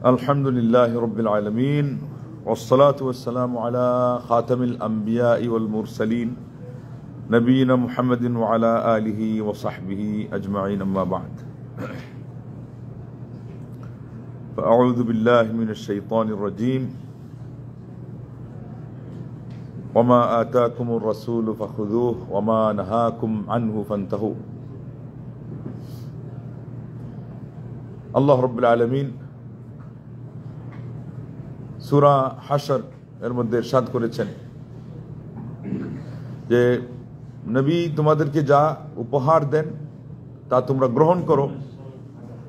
আলহামদুলিল্লাহি রাব্বিল আলামিন ওয়াসসালাতু ওয়াসসালামু আলা খাতামিল আমবিয়াই ওয়াল মুরসালিন নবিয়িনা মুহাম্মাদিন ওয়া আলা আলিহি ওয়া সাহবিহি আজমাইন আম্মা বা'দ ফাআউযু বিল্লাহি মিনাশ শাইতানির রাজীম ওয়া মা আতাকুমুর রাসূলু ফাখুযুহু ওয়া মা নাহাকুম আনহু ফান্তাহু। আল্লাহ রাব্বুল আলামিন সূরা হাশর এর মধ্যে ইরশাদ করেছেন যে নবী তোমাদেরকে যা উপহার দেন তা তোমরা গ্রহণ করো,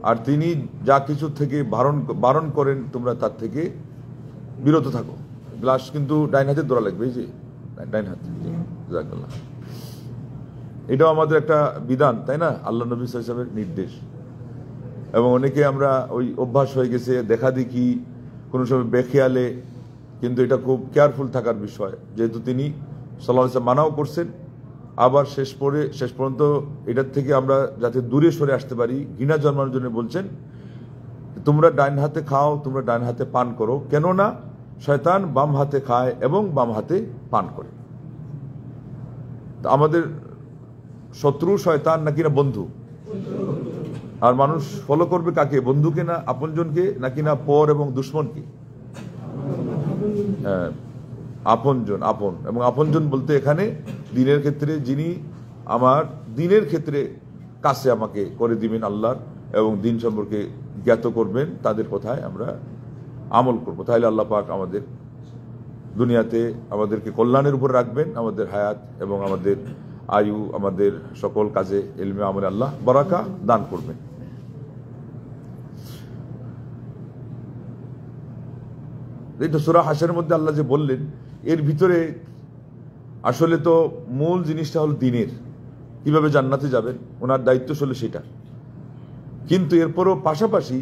আর তিনি যা কিছু থেকে বারণ করেন তোমরা তার থেকে বিরত থাকো। গ্লাস কিন্তু ডাইন হাতে ধরা লাগবে, এই যে ডাইন হাতে। জাযাকাল্লাহ। এটাও আমাদের একটা বিধান, তাই না? আল্লাহ নবী সাল্লাল্লাহু আলাইহি ওয়াসাল্লামের নির্দেশ। এবং অনেকে আমরা ওই অভ্যাস হয়ে গেছে দেখা দেখি কোনো সময় বেখেয়ালে, কিন্তু এটা খুব কেয়ারফুল থাকার বিষয়, যেহেতু তিনি সাল্লাল্লাহু আলাইহি ওয়াসাল্লাম মানাও করছেন। আবার শেষ পর্যন্ত এটার থেকে আমরা যাতে দূরে সরে আসতে পারি, ঘৃণা জন্মানোর জন্য বলছেন তোমরা ডাইন হাতে খাও, তোমরা ডাইন হাতে পান করো, কেননা শয়তান বাম হাতে খায় এবং বাম হাতে পান করে। আমাদের শত্রু শয়তান নাকি না বন্ধু? আর মানুষ ফলো করবে কাকে? বন্ধুকে না আপনজনকে, নাকি না পর এবং দুশ্মনকে? আপনজন, আপন। এবং আপনজন বলতে এখানে দিনের ক্ষেত্রে যিনি আমার দিনের ক্ষেত্রে কাছে আমাকে করে দিবেন আল্লাহর এবং দিন সম্পর্কে জ্ঞাত করবেন, তাদের কথায় আমরা আমল করব। তাহলে আল্লাহ পাক আমাদের দুনিয়াতে আমাদেরকে কল্যাণের উপর রাখবেন, আমাদের হায়াত এবং আমাদের আয়ু, আমাদের সকল কাজে ইলমে আমলে আল্লাহ বারাকা দান করবেন। এইটা সূরা হাশরের মধ্যে আল্লাহ যে বললেন, এর ভিতরে আসলে তো মূল জিনিসটা হলো দিনের, কিভাবে জান্নাতে যাবেন, ওনার দায়িত্ব ছিল সেটা। কিন্তু এরপরও পাশাপাশি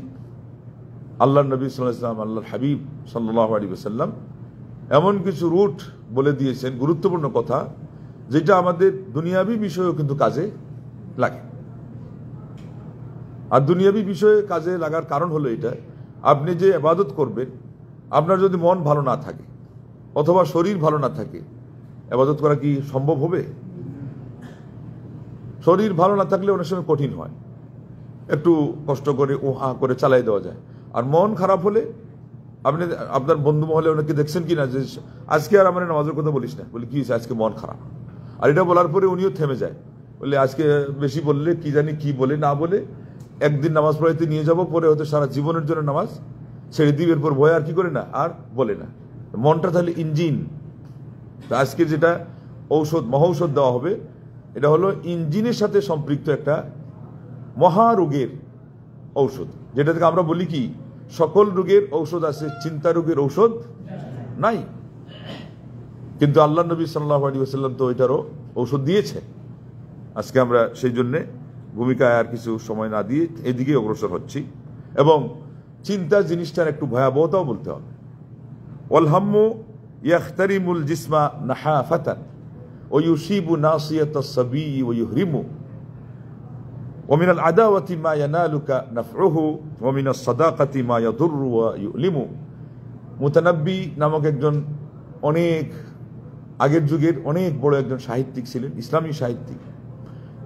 আল্লাহ নবী সাল্লাল্লাহু আলাইহি ওয়াসাল্লাম, আল্লাহর হাবিব সাল্লাল্লাহু আলাইহি ওয়াসাল্লাম এমন কিছু রুট বলে দিয়েছেন, গুরুত্বপূর্ণ কথা, যেটা আমাদের দুনিয়াবি বিষয়েও কিন্তু কাজে লাগে। আর দুনিয়াবি বিষয়ে কাজে লাগার কারণ হলো এটা, আপনি যে ইবাদত করবেন, আপনার যদি মন ভালো না থাকে অথবা শরীর ভালো না থাকে, ইবাদত করা কি সম্ভব হবে? শরীর ভালো না থাকলে অনেক সময় কঠিন হয়, একটু কষ্ট করে করে চালাই দেওয়া যায়। আর মন খারাপ হলে আপনি আপনার বন্ধু মহলে অনেকে দেখছেন কিনা যে আজকে আর আমার নামাজের কথা বলিস না, বলে কি হয়েছে, আজকে মন খারাপ। আর এটা বলার পরে উনিও থেমে যায়, বলে আজকে বেশি বললে কি জানি কি বলে না বলে, একদিন নামাজ পড়াইতে নিয়ে যাব, পরে হয়তো সারা জীবনের জন্য নামাজ ছেড়ে দিবে, এরপর ভয় আর কি করে না, আর বলে না। মনটা তাহলে ইঞ্জিন। আজকে যেটা মহৌষধ দেওয়া হবে, এটা হলো ইঞ্জিনের সাথে সম্পৃক্ত একটা মহারোগের ঔষধ, যেটা থেকে আমরা বলি কি সকল রোগের ঔষধ আছে, চিন্তা রোগের ঔষধ নাই। কিন্তু আল্লাহ নবী সাল্লাল্লাহু আলাইহি ওয়াসাল্লাম তো এটারও ঔষধ দিয়েছে। আজকে আমরা সেই জন্যে ভূমিকায় আর কিছু সময় না দিয়ে এদিকে অগ্রসর হচ্ছি। এবং চিন্তা জিনিসটার একটু ভয়াবহতাও বলতে হবে। ওয়াল হাম্মু ইয়াখতারিমুল জিসমা নাহাফাতান ওয়া ইউসিবু নাসিয়াতাস সাবী ওয়া ইউহরিমু ওয়া মিনাল আদাওয়াতি মা ইয়ানালুকা নাফউহু ওয়া মিনাস সাদাকাতি মা ইয়াদুররু ওয়া ইউলিমু। মুতানাব্বি নামক একজন অনেক আগের যুগের অনেক বড় একজন সাহিত্যিক ছিলেন, ইসলামী সাহিত্যিক।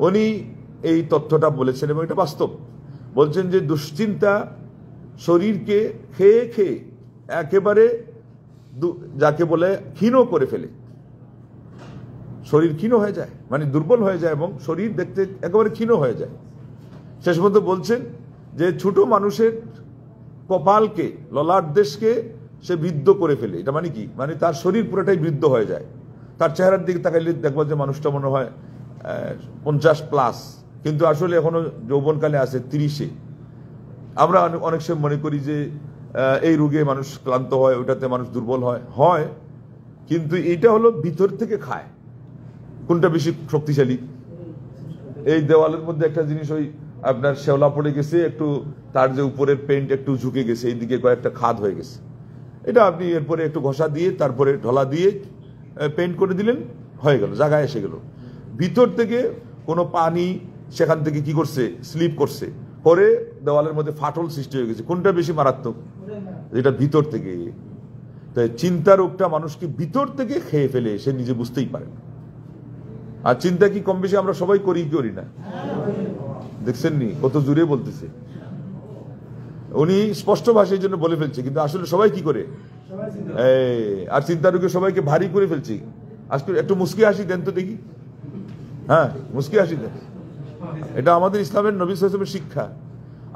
উনি এই তথ্যটা বলেছেন এবং এটা বাস্তব। বলছেন যে দুশ্চিন্তা শরীরকে খেয়ে খেয়ে একেবারে যাকে বলে ক্ষীণ করে ফেলে। শরীর ক্ষীণ হয়ে যায়, মানে দুর্বল হয়ে যায় এবং শরীর দেখতে একেবারে ক্ষীণ হয়ে যায়। শেষ পর্যন্ত বলছেন যে ছোট মানুষের কপালকে, ললাট দেশকে সে বৃদ্ধ করে ফেলে। এটা মানে কি? মানে তার শরীর পুরোটাই বৃদ্ধ হয়ে যায়। তার চেহারার দিকে তাকাইলে দেখবো যে মানুষটা মনে হয় 50+, কিন্তু আসলে এখনো যৌবনকালে আছে 30-এ। আমরা অনেক সময় মনে করি যে এই রোগে মানুষ ক্লান্ত হয়, ওটাতে মানুষ দুর্বল হয়, কিন্তু এটা হলো ভিতর থেকে খায়। কোনটা বেশি শক্তিশালী? এই দেওয়ালের মধ্যে একটা জিনিস ওই আপনার শেওলা পড়ে গেছে, একটু তার যে উপরের পেন্ট একটু ঝুঁকে গেছে, এইদিকে কয়েকটা খাদ হয়ে গেছে। এটা আপনি এরপরে একটু ঘষা দিয়ে তারপরে ঢলা দিয়ে পেন্ট করে দিলেন, হয়ে গেল, জায়গায় এসে গেল। ভিতর থেকে কোনো পানি সেখান থেকে কি করছে, স্লিপ করছে, করে দেওয়ালের মধ্যে ফাটল সৃষ্টি হয়ে গেছে। কোনটা বেশি মারাত্মক? এটা ভিতর থেকে। তাই চিন্তা রোগটা মানুষকে ভিতর থেকে খেয়ে ফেলে, সে নিজে বুঝতেই পারে না। আর চিন্তা কি কম বেশি আমরা সবাই করি না? দেখছেন নি কত জোরে বলতেছে। উনি স্পষ্ট ভাষার জন্য বলে ফেলছে, কিন্তু আসলে সবাই কি করে, আর চিন্তা রোগে সবাইকে ভারী করে ফেলছি। আজকে একটু মুস্কি হাসি দেন তো দেখি। হ্যাঁ, মুস্কি হাসি দেন। এটা আমাদের ইসলামের নবী সাল্লাল্লাহু আলাইহি ওয়াসাল্লামের শিক্ষা।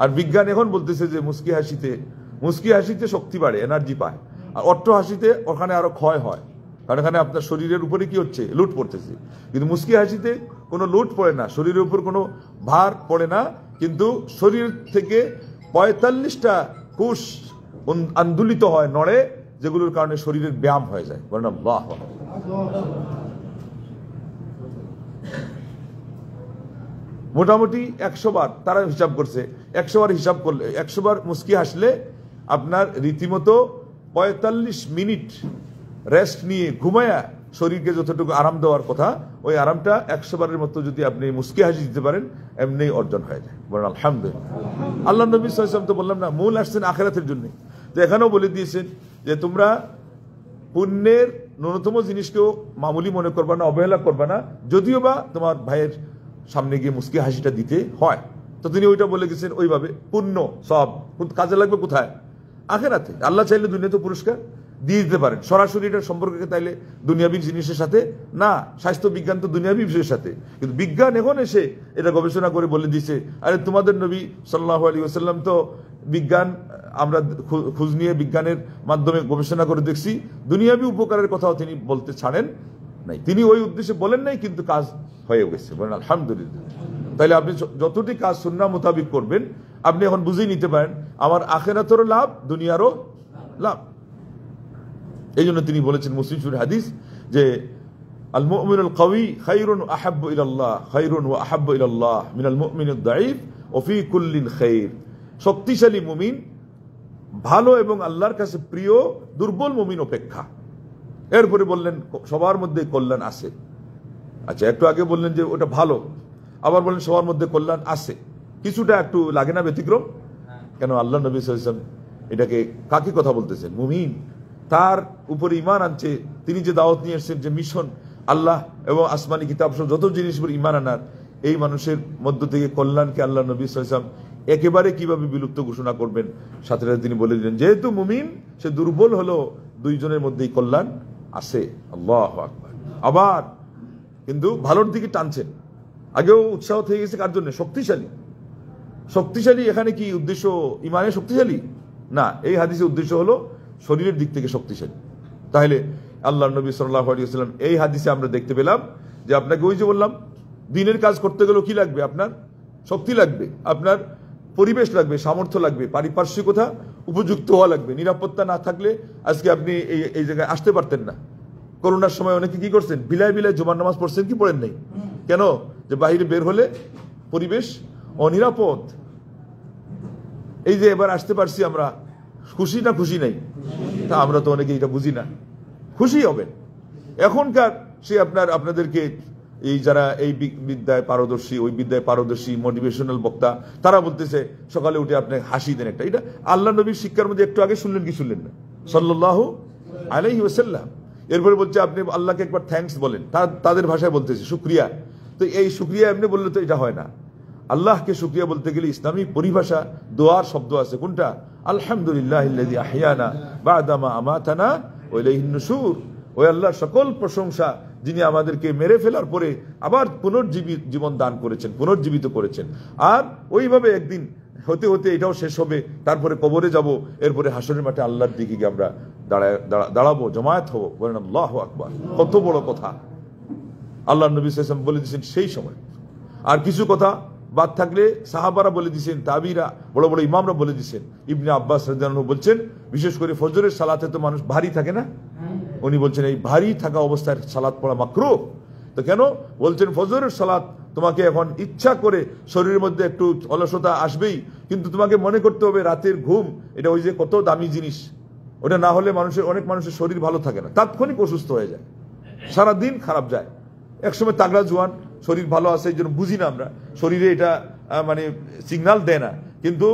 আর বিজ্ঞান এখন বলতেছে যে মুস্কি হাসিতে শক্তি বাড়ে, এনার্জি পায়। আর অট্ট হাসিতে ওখানে আরো ক্ষয় হয়, কারণ এখানে আপনার শরীরের উপরে কি হচ্ছে, লুট পড়তেছে। কিন্তু মুস্কি হাসিতে কোনো লুট পড়ে না, শরীরের উপর কোনো ভার পড়ে না, কিন্তু শরীর থেকে 45টা কোষ আন্দোলিত হয়, নড়ে, যেগুলোর কারণে শরীরের ব্যায়াম হয়ে যায়। বলেন আল্লাহু আকবার। মোটামুটি 100 বার তারা হিসাব করছে, 100 বার হিসাব করলে, 100 বার মুস্কি হাসলে আপনার রীতিমতো 45 মিনিট রেস্ট নিয়ে ঘুমায়া শরীরকে যতটুকু আরাম দেওয়ার কথা, ওই আরামটা 100 বারের মতো যদি আপনি মুস্কি হাসি দিতে পারেন, এমনি অর্জন হয়ে যায়। বলেন আলহামদুলিল্লাহ। আল্লাহ নবী সাল্লাল্লাহু আলাইহি ওয়াসাল্লাম তো বললাম না, মূল আসছেন আখিরাতের জন্য। তো এখানেও বলে দিয়েছেন যে তোমরা পুণ্যের ন্যূনতম জিনিসকেও মামুলি মনে করবা না, অবহেলা করবা না, যদিও বা তোমার ভাইয়ের সামনে গিয়ে মুস্কি হাসিটা দিতে হয়। তো তিনি ওইটা বলে গেছেন ওইভাবে পুণ্য সব কাজে লাগবে কোথায়, আখিরাতে। আল্লাহ চাইলে দুনিয়াতে পুরস্কার দিয়ে দিতে পারেন, সরাসরি এটার সম্পর্কে তাইলে দুনিয়াবী জিনিসের সাথে না। স্বাস্থ্য বিজ্ঞান তো দুনিয়াবী বিষয়ের সাথে, কিন্তু বিজ্ঞান এখন এসে এটা গবেষণা করে বলে দিয়েছে, আরে তোমাদের নবী সাল্লাল্লাহু আলাইহি ওয়াসাল্লাম তো বিজ্ঞান, আমরা খোঁজ নিয়ে বিজ্ঞানের মাধ্যমে গবেষণা করে দেখছি, দুনিয়াবী উপকারের কথাও তিনি বলতে ছাড়েন নাই। তিনি ওই উদ্দেশ্যে বলেন নাই, কিন্তু কাজ হয়ে গেছে। বলেন আলহামদুলিল্লাহ। তাইলে আপনি যতটি কাজ সুন্নাহ মোতাবিক করবেন, আপনি এখন বুঝেই নিতে পারেন আমার আখিরাতেরও লাভ, দুনিয়ারও লাভ। এই জন্য তিনি বলেছেন মুসলিম শরীফের হাদিস যে আল মুমিনুল কওয়ি খায়রুন আহাব্বু ইলাল্লাহ, খায়রুন ওয়া আহাব্বু ইলাল্লাহ মিনাল মুমিনিদ দাঈফ ওয়া ফি কুল্লিন খায়র। শক্তিশালী মুমিন ভালো এবং আল্লাহর কাছে প্রিয় দুর্বল মুমিন অপেক্ষা। এরপরে বললেন সবার মধ্যে কল্যাণ আছে। আচ্ছা, একটু আগে বললেন যে ওটা ভালো, আবার বললেন সবার মধ্যে কল্যাণ আছে, কিছুটা একটু লাগে না ব্যতিক্রম? কেন আল্লাহ নবী সাল্লাল্লাহু আলাইহি ওয়াসাল্লাম এটাকে কাকে কথা বলতেছেন? মুমিন, তার উপরে ঈমান আনছে, তিনি যে দাওয়াত নিয়ে এসেছেন, যে মিশন আল্লাহ এবং আসমানি কিতাব সহ যত জিনিস উপর ঈমান আনার, এই মানুষের মধ্য থেকে কল্যাণকে আল্লাহ নবী সাল্লাল্লাহু আলাইহি ওয়াসাল্লাম একেবারে কিভাবে বিলুপ্ত ঘোষণা করবেন, সাথে সাথে তিনি বলে দিলেন যেহেতু মুমিন সে দুর্বল হলো, দুইজনের মধ্যেই কল্যাণ আছে। আল্লাহু আকবার। আবার কিন্তু ভালোর দিকে টানছেন। আগেও উৎসাহ থেকে গেছে কার জন্য? শক্তিশালী। শক্তিশালী এখানে কি উদ্দেশ্য ইমানে শক্তিশালী না, এই হাদিসের উদ্দেশ্য হলো শরীরের দিক থেকে শক্তিশালী। তাহলে আল্লাহ নবী সাল্লাল্লাহু আলাইহি ওয়াসাল্লাম এই হাদিসে আমরা দেখতে পেলাম যে আপনাকে ওই যে বললাম দিনের কাজ করতে গেলেও কি লাগবে, আপনার শক্তি লাগবে, আপনার পরিবেশ লাগবে, সামর্থ্য লাগবে, পারিপার্শ্বিকতা উপযুক্ত হওয়া লাগবে। নিরাপত্তা না থাকলে আজকে আপনি এই জায়গায় আসতে পারতেন না। করোনার সময় অনেকে কি করছেন, বিলায় বিলায় জুমার নামাজ পড়ছেন কি পড়েন নাই? কেন? যে বাহিরে বের হলে পরিবেশ অনিরাপদ। এই যে এবার আসতে পারছি আমরা, খুশি না খুশি নাই? তা আমরা তো অনেকে এটা বুঝি না। খুশি হবেন এখনকার সে আপনাদেরকে এই যারা এই বিদ্যায় পারদর্শী, ওই বিদ্যায় পারদর্শী মোটিভেশনাল বক্তা, তারা বলতেছে সকালে উঠে আপনি হাসি দেন একটা। এটা আল্লাহ নবীর শিক্ষার মধ্যে একটু আগে শুনলেন কি শুনলেন না? সাল্লাল্লাহু আলাইহি ওয়াসাল্লাম। এরপরে বলছে আপনি আল্লাহকে একবার থ্যাঙ্কস বলেন, তাদের ভাষায় বলতেছে শুকরিয়া। তো এই শুকরিয়া এমনি বললে তো এটা হয় না। আল্লাহকে শুকরিয়া বলতে গেলে ইসলামী পরিভাষা দোয়ার শব্দ আছে। কোনটা? আলহামদুলিল্লাহিল্লাযী আহইয়ানা বা'দা মা আমাতানা ওয়া ইলাইহিন নুশুর। ওই আল্লাহর সকল প্রশংসা যিনি আমাদেরকে মেরে ফেলার পরে আবার পুনর্জীবন দান করেছেন, পুনর্জীবিত করেছেন। আর ওইভাবে একদিন হতে হতে এটাও শেষ হবে, তারপরে কবরে যাব, এরপরে হাসরের মাঠে আল্লাহর দিকে গিয়ে আমরা দাঁড়াবো, জমায়েত হবো। বলেন আল্লাহু আকবার। কত বড় কথা আল্লাহ নবী সাল্লাল্লাহু আলাইহি ওয়াসাল্লাম বলে দিয়েছেন সেই সময়। আর কিছু কথা বাদ থাকলে সাহাবারা বলে দিয়েছেন, তাবিরা বড় বড় ইমামরা বলে দিয়েছেন। ইবনে আব্বাস রাদিয়াল্লাহু আনহু বলছেন বিশেষ করে ফজরের সালাতে তো মানুষ ভারী থাকে না, উনি বলছেন এই ভারী থাকা অবস্থায় সালাত পড়া মাকরুহ। তো কেন বলছেন? ফজরের সালাত তোমাকে এখন ইচ্ছা করে শরীরের মধ্যে একটু অলসতা আসবেই, কিন্তু তোমাকে মনে করতে হবে রাতের ঘুম এটা ওই যে কত দামি জিনিস, ওটা না হলে অনেক মানুষের শরীর ভালো থাকে না, তাৎক্ষণিক অসুস্থ হয়ে যায়, সারাদিন খারাপ যায়। একসময় তাগড়া জোয়ান, শরীর ভালো আছে, এই জন্য বুঝি না আমরা, শরীরে এটা মানে সিগন্যাল দেয় না, কিন্তু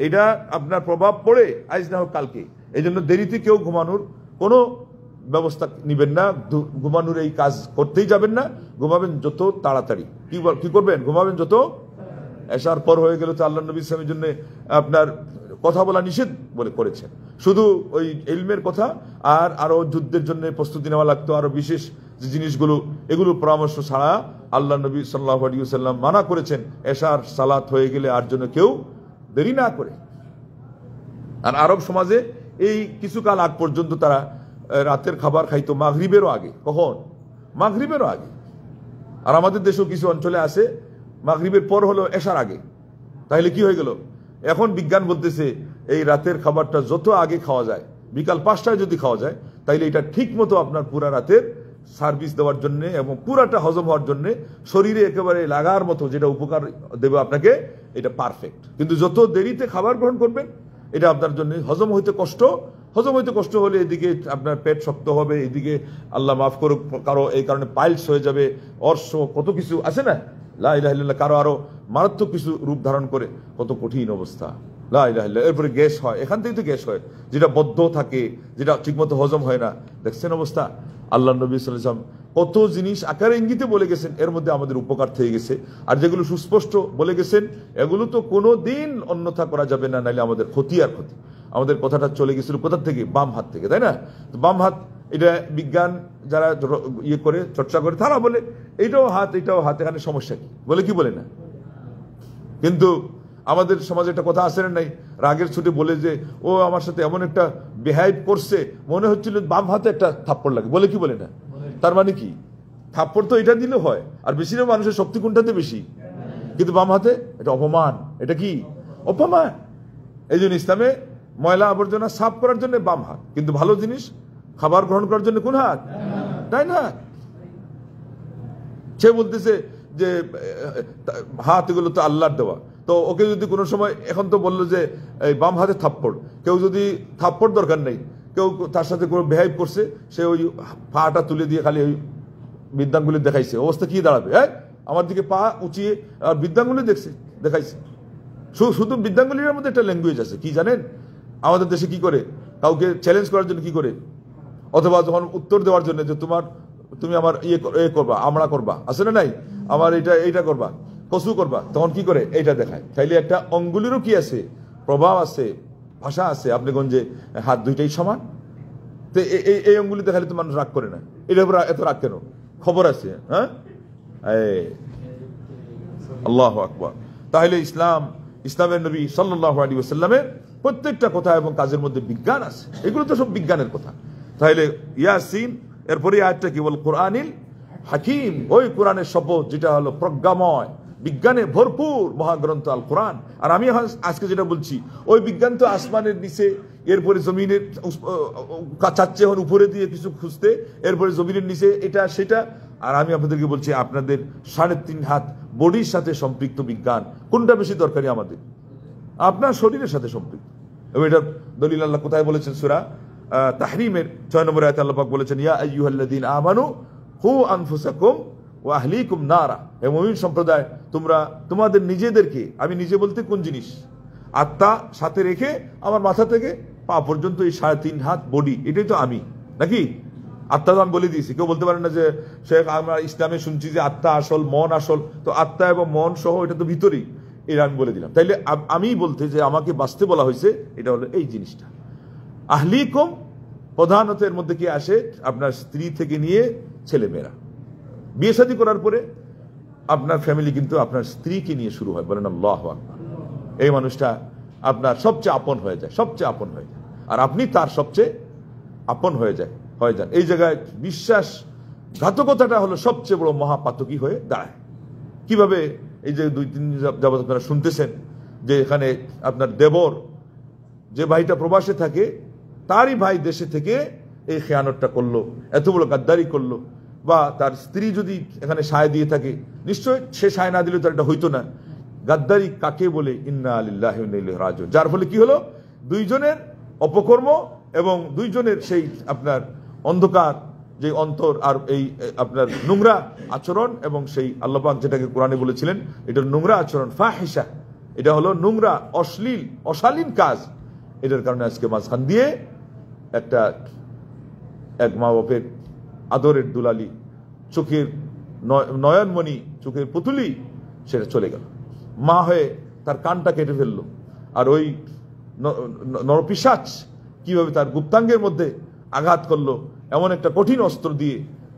এটা আপনার প্রভাব পড়ে আজ না হোক কালকে। এই জন্য দেরিতে কেউ ঘুমানোর কোনো ব্যবস্থা নিবেন না, ঘুমানোর এই কাজ করতেই যাবেন না। ঘুমাবেন যত তাড়াতাড়ি। কি করবেন? ঘুমাবেন যত। এশার পর হয়ে গেল তো আল্লাহ নবী ইসলামের জন্য আপনার কথা বলা নিষেধ বলে করেছেন। শুধু ওই ইলমের কথা, আর আরো যুদ্ধের জন্য প্রস্তুতি নেওয়া লাগতো, আরো বিশেষ যে জিনিসগুলো, এগুলো পরামর্শ ছাড়া আল্লাহ নবী সাল্লাল্লাহু আলাইহি ওয়াসাল্লাম মানা করেছেন এশার সালাত হয়ে গেলে আর জন্য কেউ দেরি না করে। আর আরব সমাজে এই কিছুকাল আগ পর্যন্ত তারা রাতের খাবার খাইতো মাগরিবেরও আগে। কখন? মাগরিবেরও আগে। আর আমাদের দেশেও কিছু অঞ্চলে আছে মাগরিবের পর হলো এশার আগে। তাহলে কি হয়ে গেল? এখন বিজ্ঞান বলতেছে এই রাতের খাবারটা যত আগে খাওয়া যায়, বিকাল 5টায় যদি খাওয়া যায়, তাইলে এটা ঠিক মতো আপনার পুরা রাতের সার্ভিস দেওয়ার জন্য এবং পুরাটা হজম হওয়ার জন্য শরীরে একেবারে লাগার মতো যেটা উপকার দেবে আপনাকে, এটা পারফেক্ট। কিন্তু যত দেরিতে খাবার গ্রহণ করবেন, এটা আপনার জন্য হজম হইতে কষ্ট হলে এদিকে আপনার পেট শক্ত হবে, এদিকে আল্লাহ মাফ করুক কারো এই কারণে পাইলস হয়ে যাবে, অর্শ, কত কিছু আছে না, লা ইলাহা ইল্লাল্লাহ, কারো আরো মারাত্মক কিছু রূপ ধারণ করে, কত কঠিন অবস্থা, লা ইলাহা ইল্লাল্লাহ। এরপরে গ্যাস হয়, এখান থেকেই তো গ্যাস হয়, যেটা বদ্ধ থাকে, যেটা ঠিকমতো হজম হয় না। দেখছেন অবস্থা? আল্লাহ নবী সাল্লাল্লাহু আলাইহি ওয়াসাল্লাম কত জিনিস আকারে ইঙ্গিতে বলে গেছেন, এর মধ্যে আমাদের উপকার থেকে গেছে। আর যেগুলো সুস্পষ্ট বলে গেছেন, এগুলো তো কোনো দিন অন্যথা করা যাবে না, নাহলে আমাদের ক্ষতি আর ক্ষতি। আমাদের কথাটা চলে গেছিল কোথা থেকে? বাম হাত থেকে, তাই না? তো বাম হাত, এটা বিজ্ঞান যারা ইয়ে করে, চর্চা করে, তারা বলে এটাও হাত, এখানে সমস্যা কি? বলে কি বলে না? কিন্তু আমাদের সমাজে একটা কথা আছে না নাই, রাগের ছুটে বলে যে ও আমার সাথে এমন একটা বিহেভ করছে, মনে হচ্ছিল বাম হাতে একটা থাপ্পড় লাগে। বলে কি বলে না? তার মানে কি? থাপ্পড় তো এটা দিলে হয়, আর বেশিরভাগ মানুষের শক্তি কোনটাতে বেশি? কিন্তু বাম হাতে। এটা অপমান। এটা কি? অপমান। এই জন্য ইসলামে ময়লা আবর্জনা সাফ করার জন্য বাম হাত, কিন্তু ভালো জিনিস খাবার গ্রহণ করার জন্য কোন হাত? ডাইন হাত। সে বলতেছে যে হাত এগুলো তো আল্লাহর দেওয়া, তো ওকে যদি কোনো সময়, এখন তো বললো যে এই বাম হাতে থাপ্পড়, কেউ যদি থাপ্পড় দরকার নেই, কেউ তার সাথে কোনো বিহেভ করছে, সে ওই পাটা তুলে দিয়ে খালি ওই বৃদ্ধাঙ্গুলি দেখাইছে, অবস্থা কি দাঁড়াবে? হ্যাঁ, আমার দিকে পা উঁচিয়ে আর বৃদ্ধাঙ্গুলি দেখাইছে। শুধু বৃদ্ধাঙ্গুলির মধ্যে একটা ল্যাঙ্গুয়েজ আছে, কি জানেন? আমাদের দেশে কি করে কাউকে চ্যালেঞ্জ করার জন্য কি করে, অথবা যখন উত্তর দেওয়ার জন্য যে তুমি আমার ইয়ে করবা, আমরা করবা, আছে না নাই, আমার এইটা করবা, কসু করবা, তখন কি করে? এইটা দেখায়। তাইলে একটা অঙ্গুলিরও কি আছে? প্রভাব আছে, ভাষা আছে। আপনি কোন যে হাত দুইটাই সমান, তো এই অঙ্গুলি দেখালে তো মানুষ রাগ করে না। এটা এত রাগ কেন? খবর আছে। হ্যাঁ, আল্লাহু আকবার। তাহলে ইসলামের নবী সাল্লাল্লাহু আলাইহি ওয়াসাল্লামের প্রত্যেকটা কথা এবং কাজের মধ্যে বিজ্ঞান আছে। এগুলো তো সব বিজ্ঞানের কথা। তাহলে ইয়াসিন, এরপরে আয়াতটা কি বল? কোরআনিল হাকিম, ওই কোরআনের শপথ যেটা হলো প্রজ্ঞাময়, বিজ্ঞানে ভরপুর মহাগ্রন্থ আল কোরআন। আর আমি আজকে যেটা বলছি, ওই বিজ্ঞান তো আসমানের নিচে, এরপরে জমিনের চাচ্ছে উপরে দিয়ে কিছু খুঁজতে, এরপরে জমিনের নিচে এটা সেটা। আর আমি আপনাদেরকে বলছি, আপনাদের 3.5 হাত বডির সাথে সম্পৃক্ত বিজ্ঞান, কোনটা বেশি দরকারি আমাদের? আপনার শরীরের সাথে সম্পৃক্ত। এবং এটার দলিল আল্লাহ কোথায় বলেছেন? সূরা তাহরিমের 6 নম্বর আয়াতে আল্লাহ পাক বলেছেন, ইয়া আইয়ুহাল্লাযীনা আমানু কু আনফুসাকুম ওয়া আহলিকুম নারা। হে মুমিন সম্প্রদায়, তোমরা তোমাদের নিজেদেরকে, আমি নিজে বলতে কোন জিনিস? আত্মা সাথে রেখে আমার মাথা থেকে পা পর্যন্ত এই 3.5 হাত বডি, এটাই তো আমি, নাকি? আত্মা তো আমি বলে দিয়েছি। কেউ বলতে পারে না যে শেখ, আমরা ইসলামে শুনছি যে আত্মা আসল, মন আসল, তো আত্মা এবং মন সহ এটা তো ভিতরেই, এটা আমি বলে দিলাম। তাইলে আমি বলতে যে আমাকে বাঁচতে বলা হয়েছে, এটা হলো এই জিনিসটা। আহলিকুম, প্রধানত এর মধ্যে কি আসে? আপনার স্ত্রী থেকে নিয়ে ছেলে মেয়েরা। বিয়ে শাদী করার পরে আপনার ফ্যামিলি কিন্তু আপনার স্ত্রীকে নিয়ে শুরু হয়। বলেন আল্লাহু আকবার। এই মানুষটা আপনার সবচেয়ে আপন হয়ে যায়, সবচেয়ে আপন হয়ে যায়, আর আপনি তার সবচেয়ে আপন হয়ে যান। এই জায়গায় বিশ্বাসঘাতকতাটা হলো সবচেয়ে বড় মহাপাতকী হয়ে দাঁড়ায়। কিভাবে? এই যে 2-3 দিন যাবত আপনারা শুনতেছেন যে এখানে আপনার দেবর, যে ভাইটা প্রবাসে থাকে, তারই ভাই দেশে থেকে এই খেয়ানতটা করলো, এত বড় গাদ্দারি করলো। বা তার স্ত্রী যদি এখানে সায় দিয়ে থাকে, নিশ্চয় সে সায় না দিলে তো এটা হইতো না। গাদ্দারি কাকে বলে? ইন্না লিল্লাহি ওয়া ইন্না ইলাইহি রাজিউন। যার ফলে কি হলো? দুইজনের অপকর্ম এবং দুইজনের সেই আপনার অন্ধকার যে অন্তর, আর এই আপনার নোংরা আচরণ, এবং সেই আল্লাহ পাক যেটাকে কোরআনে বলেছিলেন এটার নোংরা আচরণ, ফাহিশা, এটা হলো নোংরা, অশ্লীল, অশালীন কাজ। এটার কারণে আজকে মাঝখান দিয়ে এক মা বাপের আদরের দুলালি, চোখের নয়নমণি, চোখের পুতুলি, সেটা চলে গেল। মা হয়ে তার কানটা কেটে ফেললো। আর ওই নরপিশাচ কিভাবে তার গুপ্তাঙ্গের মধ্যে আঘাত করলো এমন একটা কঠিন অস্ত্র দিয়ে,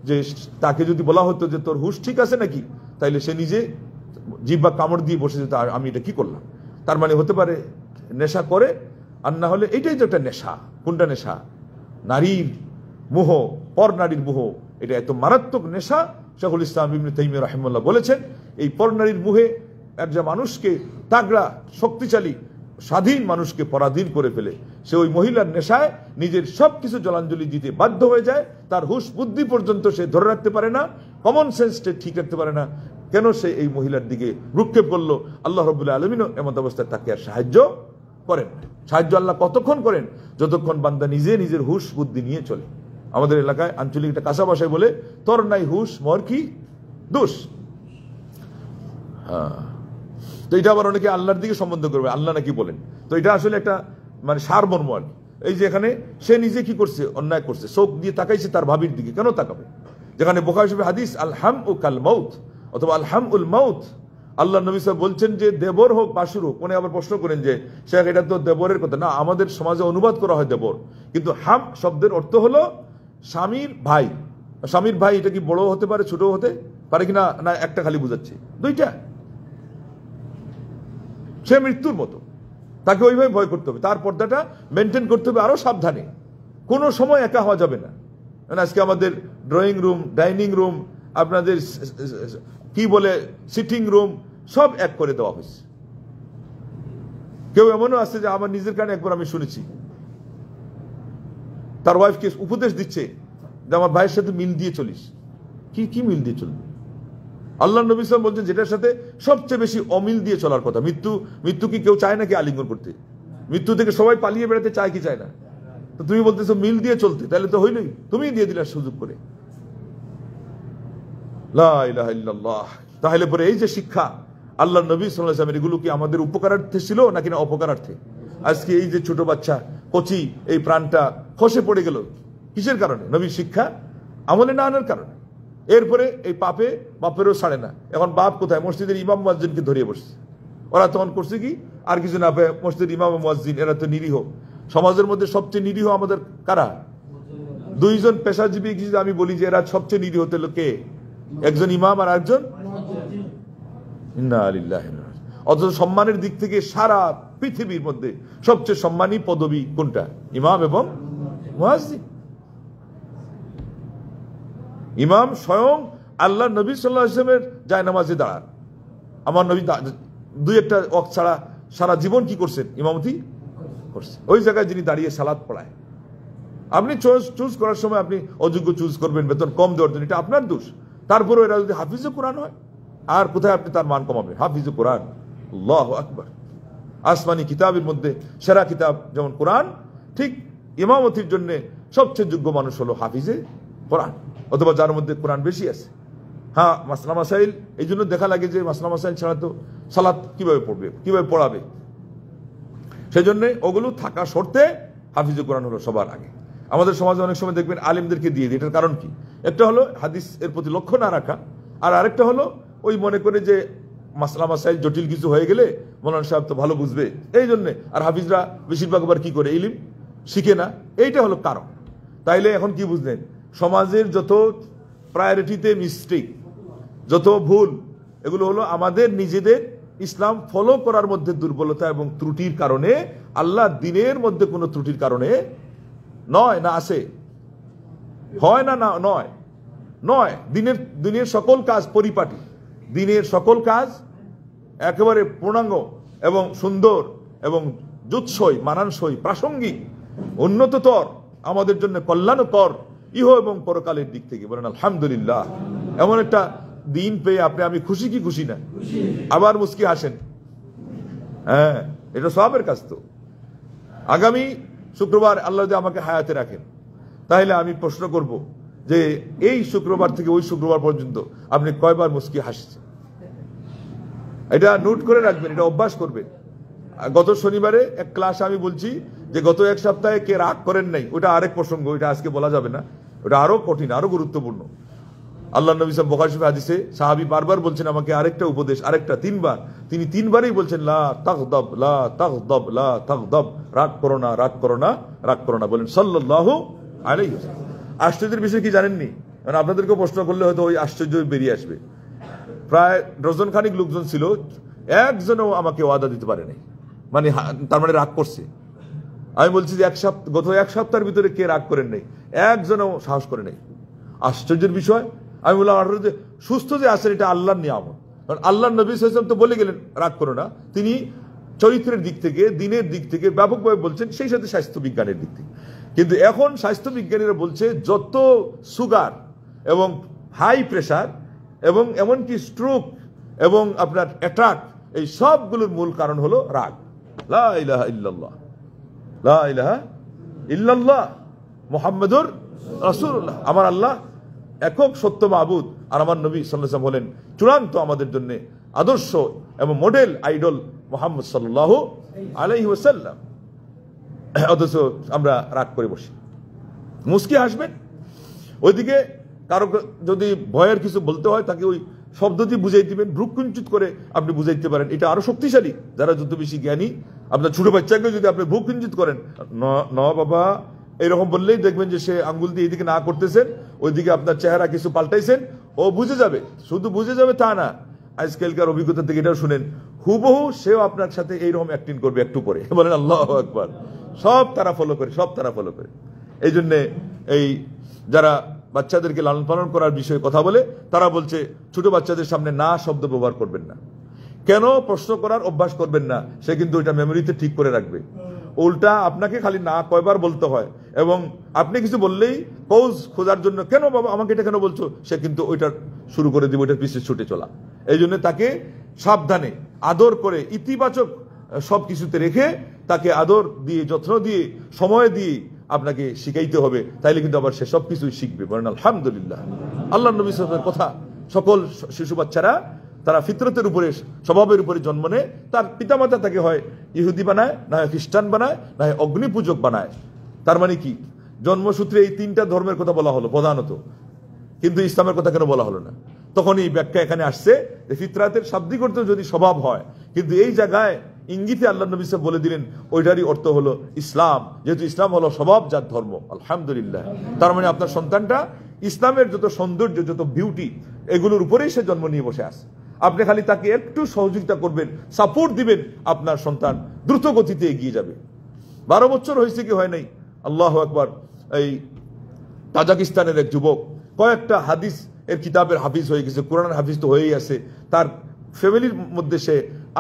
যে তাকে যদি বলা হতো যে তোর হুশ ঠিক আছে নাকি, তাইলে সে নিজে জিহ্বা কামড় দিয়ে বসে যেত, আমি এটা কি করলাম। তার মানে হতে পারে নেশা করে, আর না হলে এইটাই তো একটা নেশা। কোনটা নেশা? নারীর মোহ, পর নারীর মোহ। এটা এত মারাত্মক নেশা। শাইখুল ইসলাম ইবনে তাইমিয়া রাহিমাহুল্লাহ বলেছেন, এই পর নারীর মোহে একজন মানুষকে, তাগড়া, শক্তিশালী, স্বাধীন মানুষকে পরাধীন করে ফেলে। সে ওই মহিলার নেশায় নিজের সবকিছু জলাঞ্জলি দিতে বাধ্য হয়ে যায়। তার হুশ বুদ্ধি পর্যন্ত সে ধরে রাখতে পারে না, কমন সেন্সটা ঠিক রাখতে পারে না। কেন সে এই মহিলার দিকে ভ্রুক্ষেপ করলো? আল্লাহ রাব্বুল আলামিন এমন অবস্থায় তাকে আর সাহায্য করেন। সাহায্য আল্লাহ কতক্ষণ করেন? যতক্ষণ বান্দা নিজে নিজের হুশ বুদ্ধি নিয়ে চলে। আমাদের এলাকায় আঞ্চলিক একটা কাঁচা ভাষায় বলে, তোর নাই হুশ মর কি দোষ। তো এটা আবার অনেকে আল্লাহর দিকে সম্বন্ধ করবে, আল্লাহ নাকি বলেন। তো এটা আসলে একটা মানে সারমর্ম আর কি। এই যে এখানে সে নিজে কি করছে? অন্যায় করছে, চোখ দিয়ে তাকাইছে তার ভাবির দিকে। কেন তাকাবে? যেখানে বুখারী শরীফে হাদিস, আলহাম ও কাল মাউত অথবা আলহাম উল মাউত, আল্লাহ নবী সাহেব বলছেন যে দেবর হোক বাসুর হোক। কোনে আবার প্রশ্ন করেন যে শেখ এটা তো দেবরের কথা না, আমাদের সমাজে অনুবাদ করা হয় দেবর, কিন্তু হাম শব্দের অর্থ হলো স্বামীর ভাই। স্বামীর ভাই এটা কি বড় হতে পারে, ছোট হতে পারে কিনা? না, একটা খালি বুঝাচ্ছে, দুইটা। সে মৃত্যুর মতো, তাকে ওইভাবে ভয় করতে হবে, তার পর্দাটা মেনটেন করতে হবে আরো সাবধানে। কোনো সময় একা হওয়া যাবে না। আজকে আমাদের ড্রয়িং রুম, ডাইনিং রুম, আপনাদের কি বলে সিটিং রুম, সব এক করে দেওয়া হয়েছে। কেউ এমনও আছে যে আমার নিজের কানে একবার আমি শুনেছি, তার ওয়াইফকে উপদেশ দিচ্ছে যে আমার ভাইয়ের সাথে মিল দিয়ে চলিস। কি মিল দিয়ে চলবে? আল্লাহ নবী সাল্লাল্লাহু আলাইহি ওয়াসাল্লাম বলছেন যেটার সাথে সবচেয়ে বেশি অমিল দিয়ে চলার কথা। মৃত্যু কি কেউ চায় নাকি আলিঙ্গন করতে? মৃত্যু থেকে সবাই পালিয়ে বেড়াতে চায় কি চায় না? তো তুমি বলতেছো মিল দিয়ে চলতে, তাহলে তো হইলই, তুমি দিয়ে দিলা সুযোগ করে। লা ইলাহা ইল্লাল্লাহ। তাহলে পরে এই যে শিক্ষা আল্লাহ নবী সাল্লাল্লাহু আলাইহি ওয়াসাল্লাম, এগুলো কি আমাদের উপকারার্থে ছিল নাকি না অপকারার্থে? আজকে এই যে ছোট বাচ্চা কচি, এই প্রাণটা খসে পড়ে গেল কিসের কারণে? নবীর শিক্ষা আমলে না আনার কারণে। এরপরে এই পাপে বাপেরও ছাড়ে না। এখন বাপ কোথায়? মসজিদের ইমাম মুয়াজ্জিনকে ধরিয়ে বসছে। ওরা তখন করছে কি? আর কিছু না পেয়ে মসজিদের ইমাম মুয়াজ্জিন, এরা তো নিরীহ। সমাজের মধ্যে সবচেয়ে নিরীহ আমাদের কারা? দুইজন পেশাজীবী। আমি বলি যে এরা সবচেয়ে নিরীহ হতে কে? একজন ইমাম আর একজন। ইন্না লিল্লাহি। অথচ সম্মানের দিক থেকে সারা পৃথিবীর মধ্যে সবচেয়ে সম্মানী পদবী কোনটা? ইমাম এবং মুয়াজ্জিন। ইমাম স্বয়ং আল্লাহ নবী সাল্লাল্লাহু আলাইহি ওয়াসাল্লামের জায়নামাজে দাঁড়ান। আমার নবী দুই একটা ওয়াক্ত ছাড়া সারা জীবন কি করছেন? ইমামতি করছে। ওই জায়গায় যিনি দাঁড়িয়ে সালাত পড়ায়। আপনি চুজ করার সময় আপনি অযোগ্য চুজ করবেন বেতন কম দেওয়ার জন্য, এটা আপনার দোষ। তারপরে এরা যদি হাফিজে কোরআন হয়, আর কোথায় আপনি তার মান কমাবেন? হাফিজে কোরআন, আল্লাহু আকবার। আসমানি কিতাবের মধ্যে সেরা কিতাব যেমন কোরআন, ঠিক ইমামতির জন্য সবচেয়ে যোগ্য মানুষ হলো হাফিজে কোরআন, অথবা যার মধ্যে কোরআন বেশি আছে। হ্যাঁ, মাসলা মাসাইল এই জন্য দেখা লাগে যে মাসলা মাসাইল ছাড়া তো সালাত কিভাবে পড়বে, কিভাবে পড়াবে। সেই জন্য ওগুলো থাকা শর্তে হাফিজে কোরআন হলো সবার আগে। আমাদের সমাজে অনেক সময় দেখবেন আলেমদেরকে দিয়ে দিই। এটার কারণ কি? একটা হলো হাদিস এর প্রতি লক্ষ্য না রাখা, আর আরেকটা হলো ওই মনে করে যে মাসলা মাসাইল জটিল কিছু হয়ে গেলে মৌলানা সাহেব তো ভালো বুঝবে, এই জন্যে। আর হাফিজরা বেশিরভাগ আবার কি করে? ইলম শিখে না। এইটা হলো কারণ। তাইলে এখন কি বুঝলেন? সমাজের যত প্রায়োরিটিতে মিস্টেক, যত ভুল, এগুলো হলো আমাদের নিজেদের ইসলাম ফলো করার মধ্যে দুর্বলতা এবং ত্রুটির কারণে। আল্লাহ দিনের মধ্যে কোনো ত্রুটির কারণে নয়। না আছে? হয় না? না নয়, নয়। দিনের সকল কাজ পরিপাটি, দিনের সকল কাজ একেবারে পূর্ণাঙ্গ এবং সুন্দর এবং যুৎসই, মানানসই, প্রাসঙ্গিক, উন্নততর, আমাদের জন্য কল্যাণকর ইহ এবং পরকালের দিক থেকে। বলেন আলহামদুলিল্লাহ। এমন একটা দিন পেয়ে আমি খুশি কি খুশি না? আবার মুস্কি হাসেন। হ্যাঁ, এটা সওয়াবের কাজ। তো আগামী শুক্রবার আল্লাহ যদি আমাকে হায়াতে রাখেন, তাহলে আমি প্রশ্ন করব যে এই শুক্রবার থেকে ওই শুক্রবার পর্যন্ত আপনি কয়বার মুস্কি হাসছেন? এটা নোট করে রাখবেন, এটা অভ্যাস করবেন। গত শনিবারে এক ক্লাস আমি বলছি যে গত এক সপ্তাহে কে রাগ করেন নাই, ওটা আরেক প্রসঙ্গ, ওটা আজকে বলা যাবে না, ওটা আরো কঠিন, আরো গুরুত্বপূর্ণ। আল্লাহ নবী সাল্লাল্লাহু বুখারী শরীফে হাদিসে সাহাবী বারবার বলছেন আমাকে আরেকটা উপদেশ, আরেকটা, তিনবার, তিনি তিনবারই বলছেন লা তাগদাব লা তাগদাব লা তাগদাব, রাগ করো না, রাগ করো না, রাগ করো না, বলেন সাল্লাল্লাহু আলাইহি ওয়াসাল্লাম। আশ্চর্যের বিষয় কি জানেননি? মানে আপনাদেরকে প্রশ্ন করলে হয়তো ওই আশ্চর্য বেরিয়ে আসবে। প্রায় ডজন খানিক লোকজন ছিল, একজনও আমাকে ওয়াদা দিতে পারে নাই, মানে তার মানে রাগ করছে। আমি বলছি যে গত এক সপ্তাহের ভিতরে কে রাগ করেন নাই? একজনও সাহস করে নাই। আশ্চর্যের বিষয়, আমি বললাম যে সুস্থ যে আছেন এটা আল্লাহর নিয়ামত, কারণ আল্লাহ নবী সাল্লাল্লাহু আলাইহি ওয়াসাল্লাম তো বলে গেলেন রাগ করো না, তিনি চরিত্রের দিক থেকে, দিনের দিক থেকে ব্যাপকভাবে বলছেন, সেই সাথে স্বাস্থ্য বিজ্ঞানের দিক থেকে। কিন্তু এখন স্বাস্থ্য বিজ্ঞানীরা বলছে যত সুগার এবং হাই প্রেশার এবং এমনকি স্ট্রোক এবং আপনার অ্যাটাক, এই সবগুলোর মূল কারণ হলো রাগ। লা ইলাহা ইল্লাল্লাহ, লা ইলাহা ইল্লাল্লাহ মুহাম্মাদুর রাসূলুল্লাহ, আমার আল্লাহ একক সত্য মাবুদ, আর আমার নবী সাল্লাল্লাহু আলাইহি ওয়াসাল্লাম হলেন চূড়ান্ত আমাদের জন্য আদর্শ এবং মডেল আইডল মুহাম্মদ সাল্লাল্লাহু আলাইহি ওয়াসাল্লাম। অথচ আমরা রাগ করে বসি, মুস্কি হাসবেন। ওইদিকে কারো যদি ভয়ের কিছু বলতে হয় তাকে ওই শব্দ দিয়ে বুঝাই দিবেন, ভ্রুকুঞ্চিত করে আপনি বুঝাইতে পারেন, এটা আরো শক্তিশালী। যারা যত বেশি জ্ঞানী, আপনার ছোট বাচ্চাকে যদি আপনি ভ্রুকুঞ্চিত করেন, ন বাবা এরকম বললেই দেখবেন যে সে আঙ্গুল দিয়ে এইদিকে না করতেছেন, ওইদিকে আপনার চেহারা কিছু পাল্টাইছেন, ও বুঝে যাবে। শুধু বুঝে যাবে তা না, আজকালকার অভিজ্ঞতা থেকে এটাও শুনেন, হুবহু সেও আপনার সাথে এইরকম অ্যাক্টিং করবে একটু পরে। বলেন আল্লাহু আকবার। সব তারা ফলো করে, সব তারা ফলো করে। এই জন্য এই যারা বাচ্চাদেরকে লালন পালন করার বিষয়ে কথা বলে, তারা বলছে ছোট বাচ্চাদের সামনে না শব্দ ব্যবহার করবেন না। কেন? প্রশ্ন করার অভ্যাস করবেন না, সে কিন্তু ওইটা মেমোরিতে ঠিক করে রাখবে। উল্টা আপনাকে খালি না কয়বার বলতে হয়, এবং আপনি কিছু বললেই কৌজ খোঁজার জন্য, কেন বাবা আমাকে এটা কেন বলছো, সে কিন্তু ওইটা শুরু করে দিবে, ওইটার পিছিয়ে ছুটে চলা। এই জন্য তাকে সাবধানে আদর করে ইতিবাচক সব কিছুতে রেখে তাকে আদর দিয়ে, যত্ন দিয়ে, সময় দিয়ে আপনাকে শিখাইতে হবে, তাইলে কিন্তু আবার সে সব কিছুই শিখবে। বলেন আলহামদুলিল্লাহ। আল্লাহ নবী সাল্লাল্লাহু আলাইহি ওয়াসাল্লামের কথা, সকল শিশু বাচ্চারা তারা ফিতরতের উপরে, স্বভাবের উপরে জন্ম নেয়। তার পিতামাতা তাকে হয় ইহুদি বানায়, না হয় খ্রিস্টান বানায়, না হয় অগ্নিপূজক বানায়। তার মানে কি? জন্মসূত্রে এই তিনটা ধর্মের কথা বলা হলো প্রধানত, কিন্তু ইসলামের কথা কেন বলা হলো না? তখন এই ব্যাখ্যা এখানে আসছে যে ফিতরাতের শাব্দিক অর্থ যদি স্বভাব হয়, কিন্তু এই জায়গায় ইঙ্গিতে আল্লাহ নবী সাল্লাল্লাহু আলাইহি ওয়াসাল্লাম বলে দিলেন ওইটারই অর্থ হলো ইসলাম, যেহেতু ইসলাম হলো স্বভাবজাত ধর্ম। আলহামদুলিল্লাহ। তার মানে আপনার সন্তানটা ইসলামের যত সৌন্দর্য, যত বিউটি, এগুলোর উপরেই সে জন্ম নিয়ে বসে আছে। আপনি খালি তাকে একটু সহযোগিতা করবেন, সাপোর্ট দিবেন, আপনার সন্তান দ্রুত গতিতে এগিয়ে যাবে। 12 বছর হয়েছে কি হয় নাই, আল্লাহু আকবার। এই তাজিকিস্তানের এক যুবক কয়েকটা হাদিস এর কিতাবের হাফিজ হয়ে গেছে, কোরআনের হাফিজ তো হয়েই আছে। তার ফ্যামিলির মধ্যে সে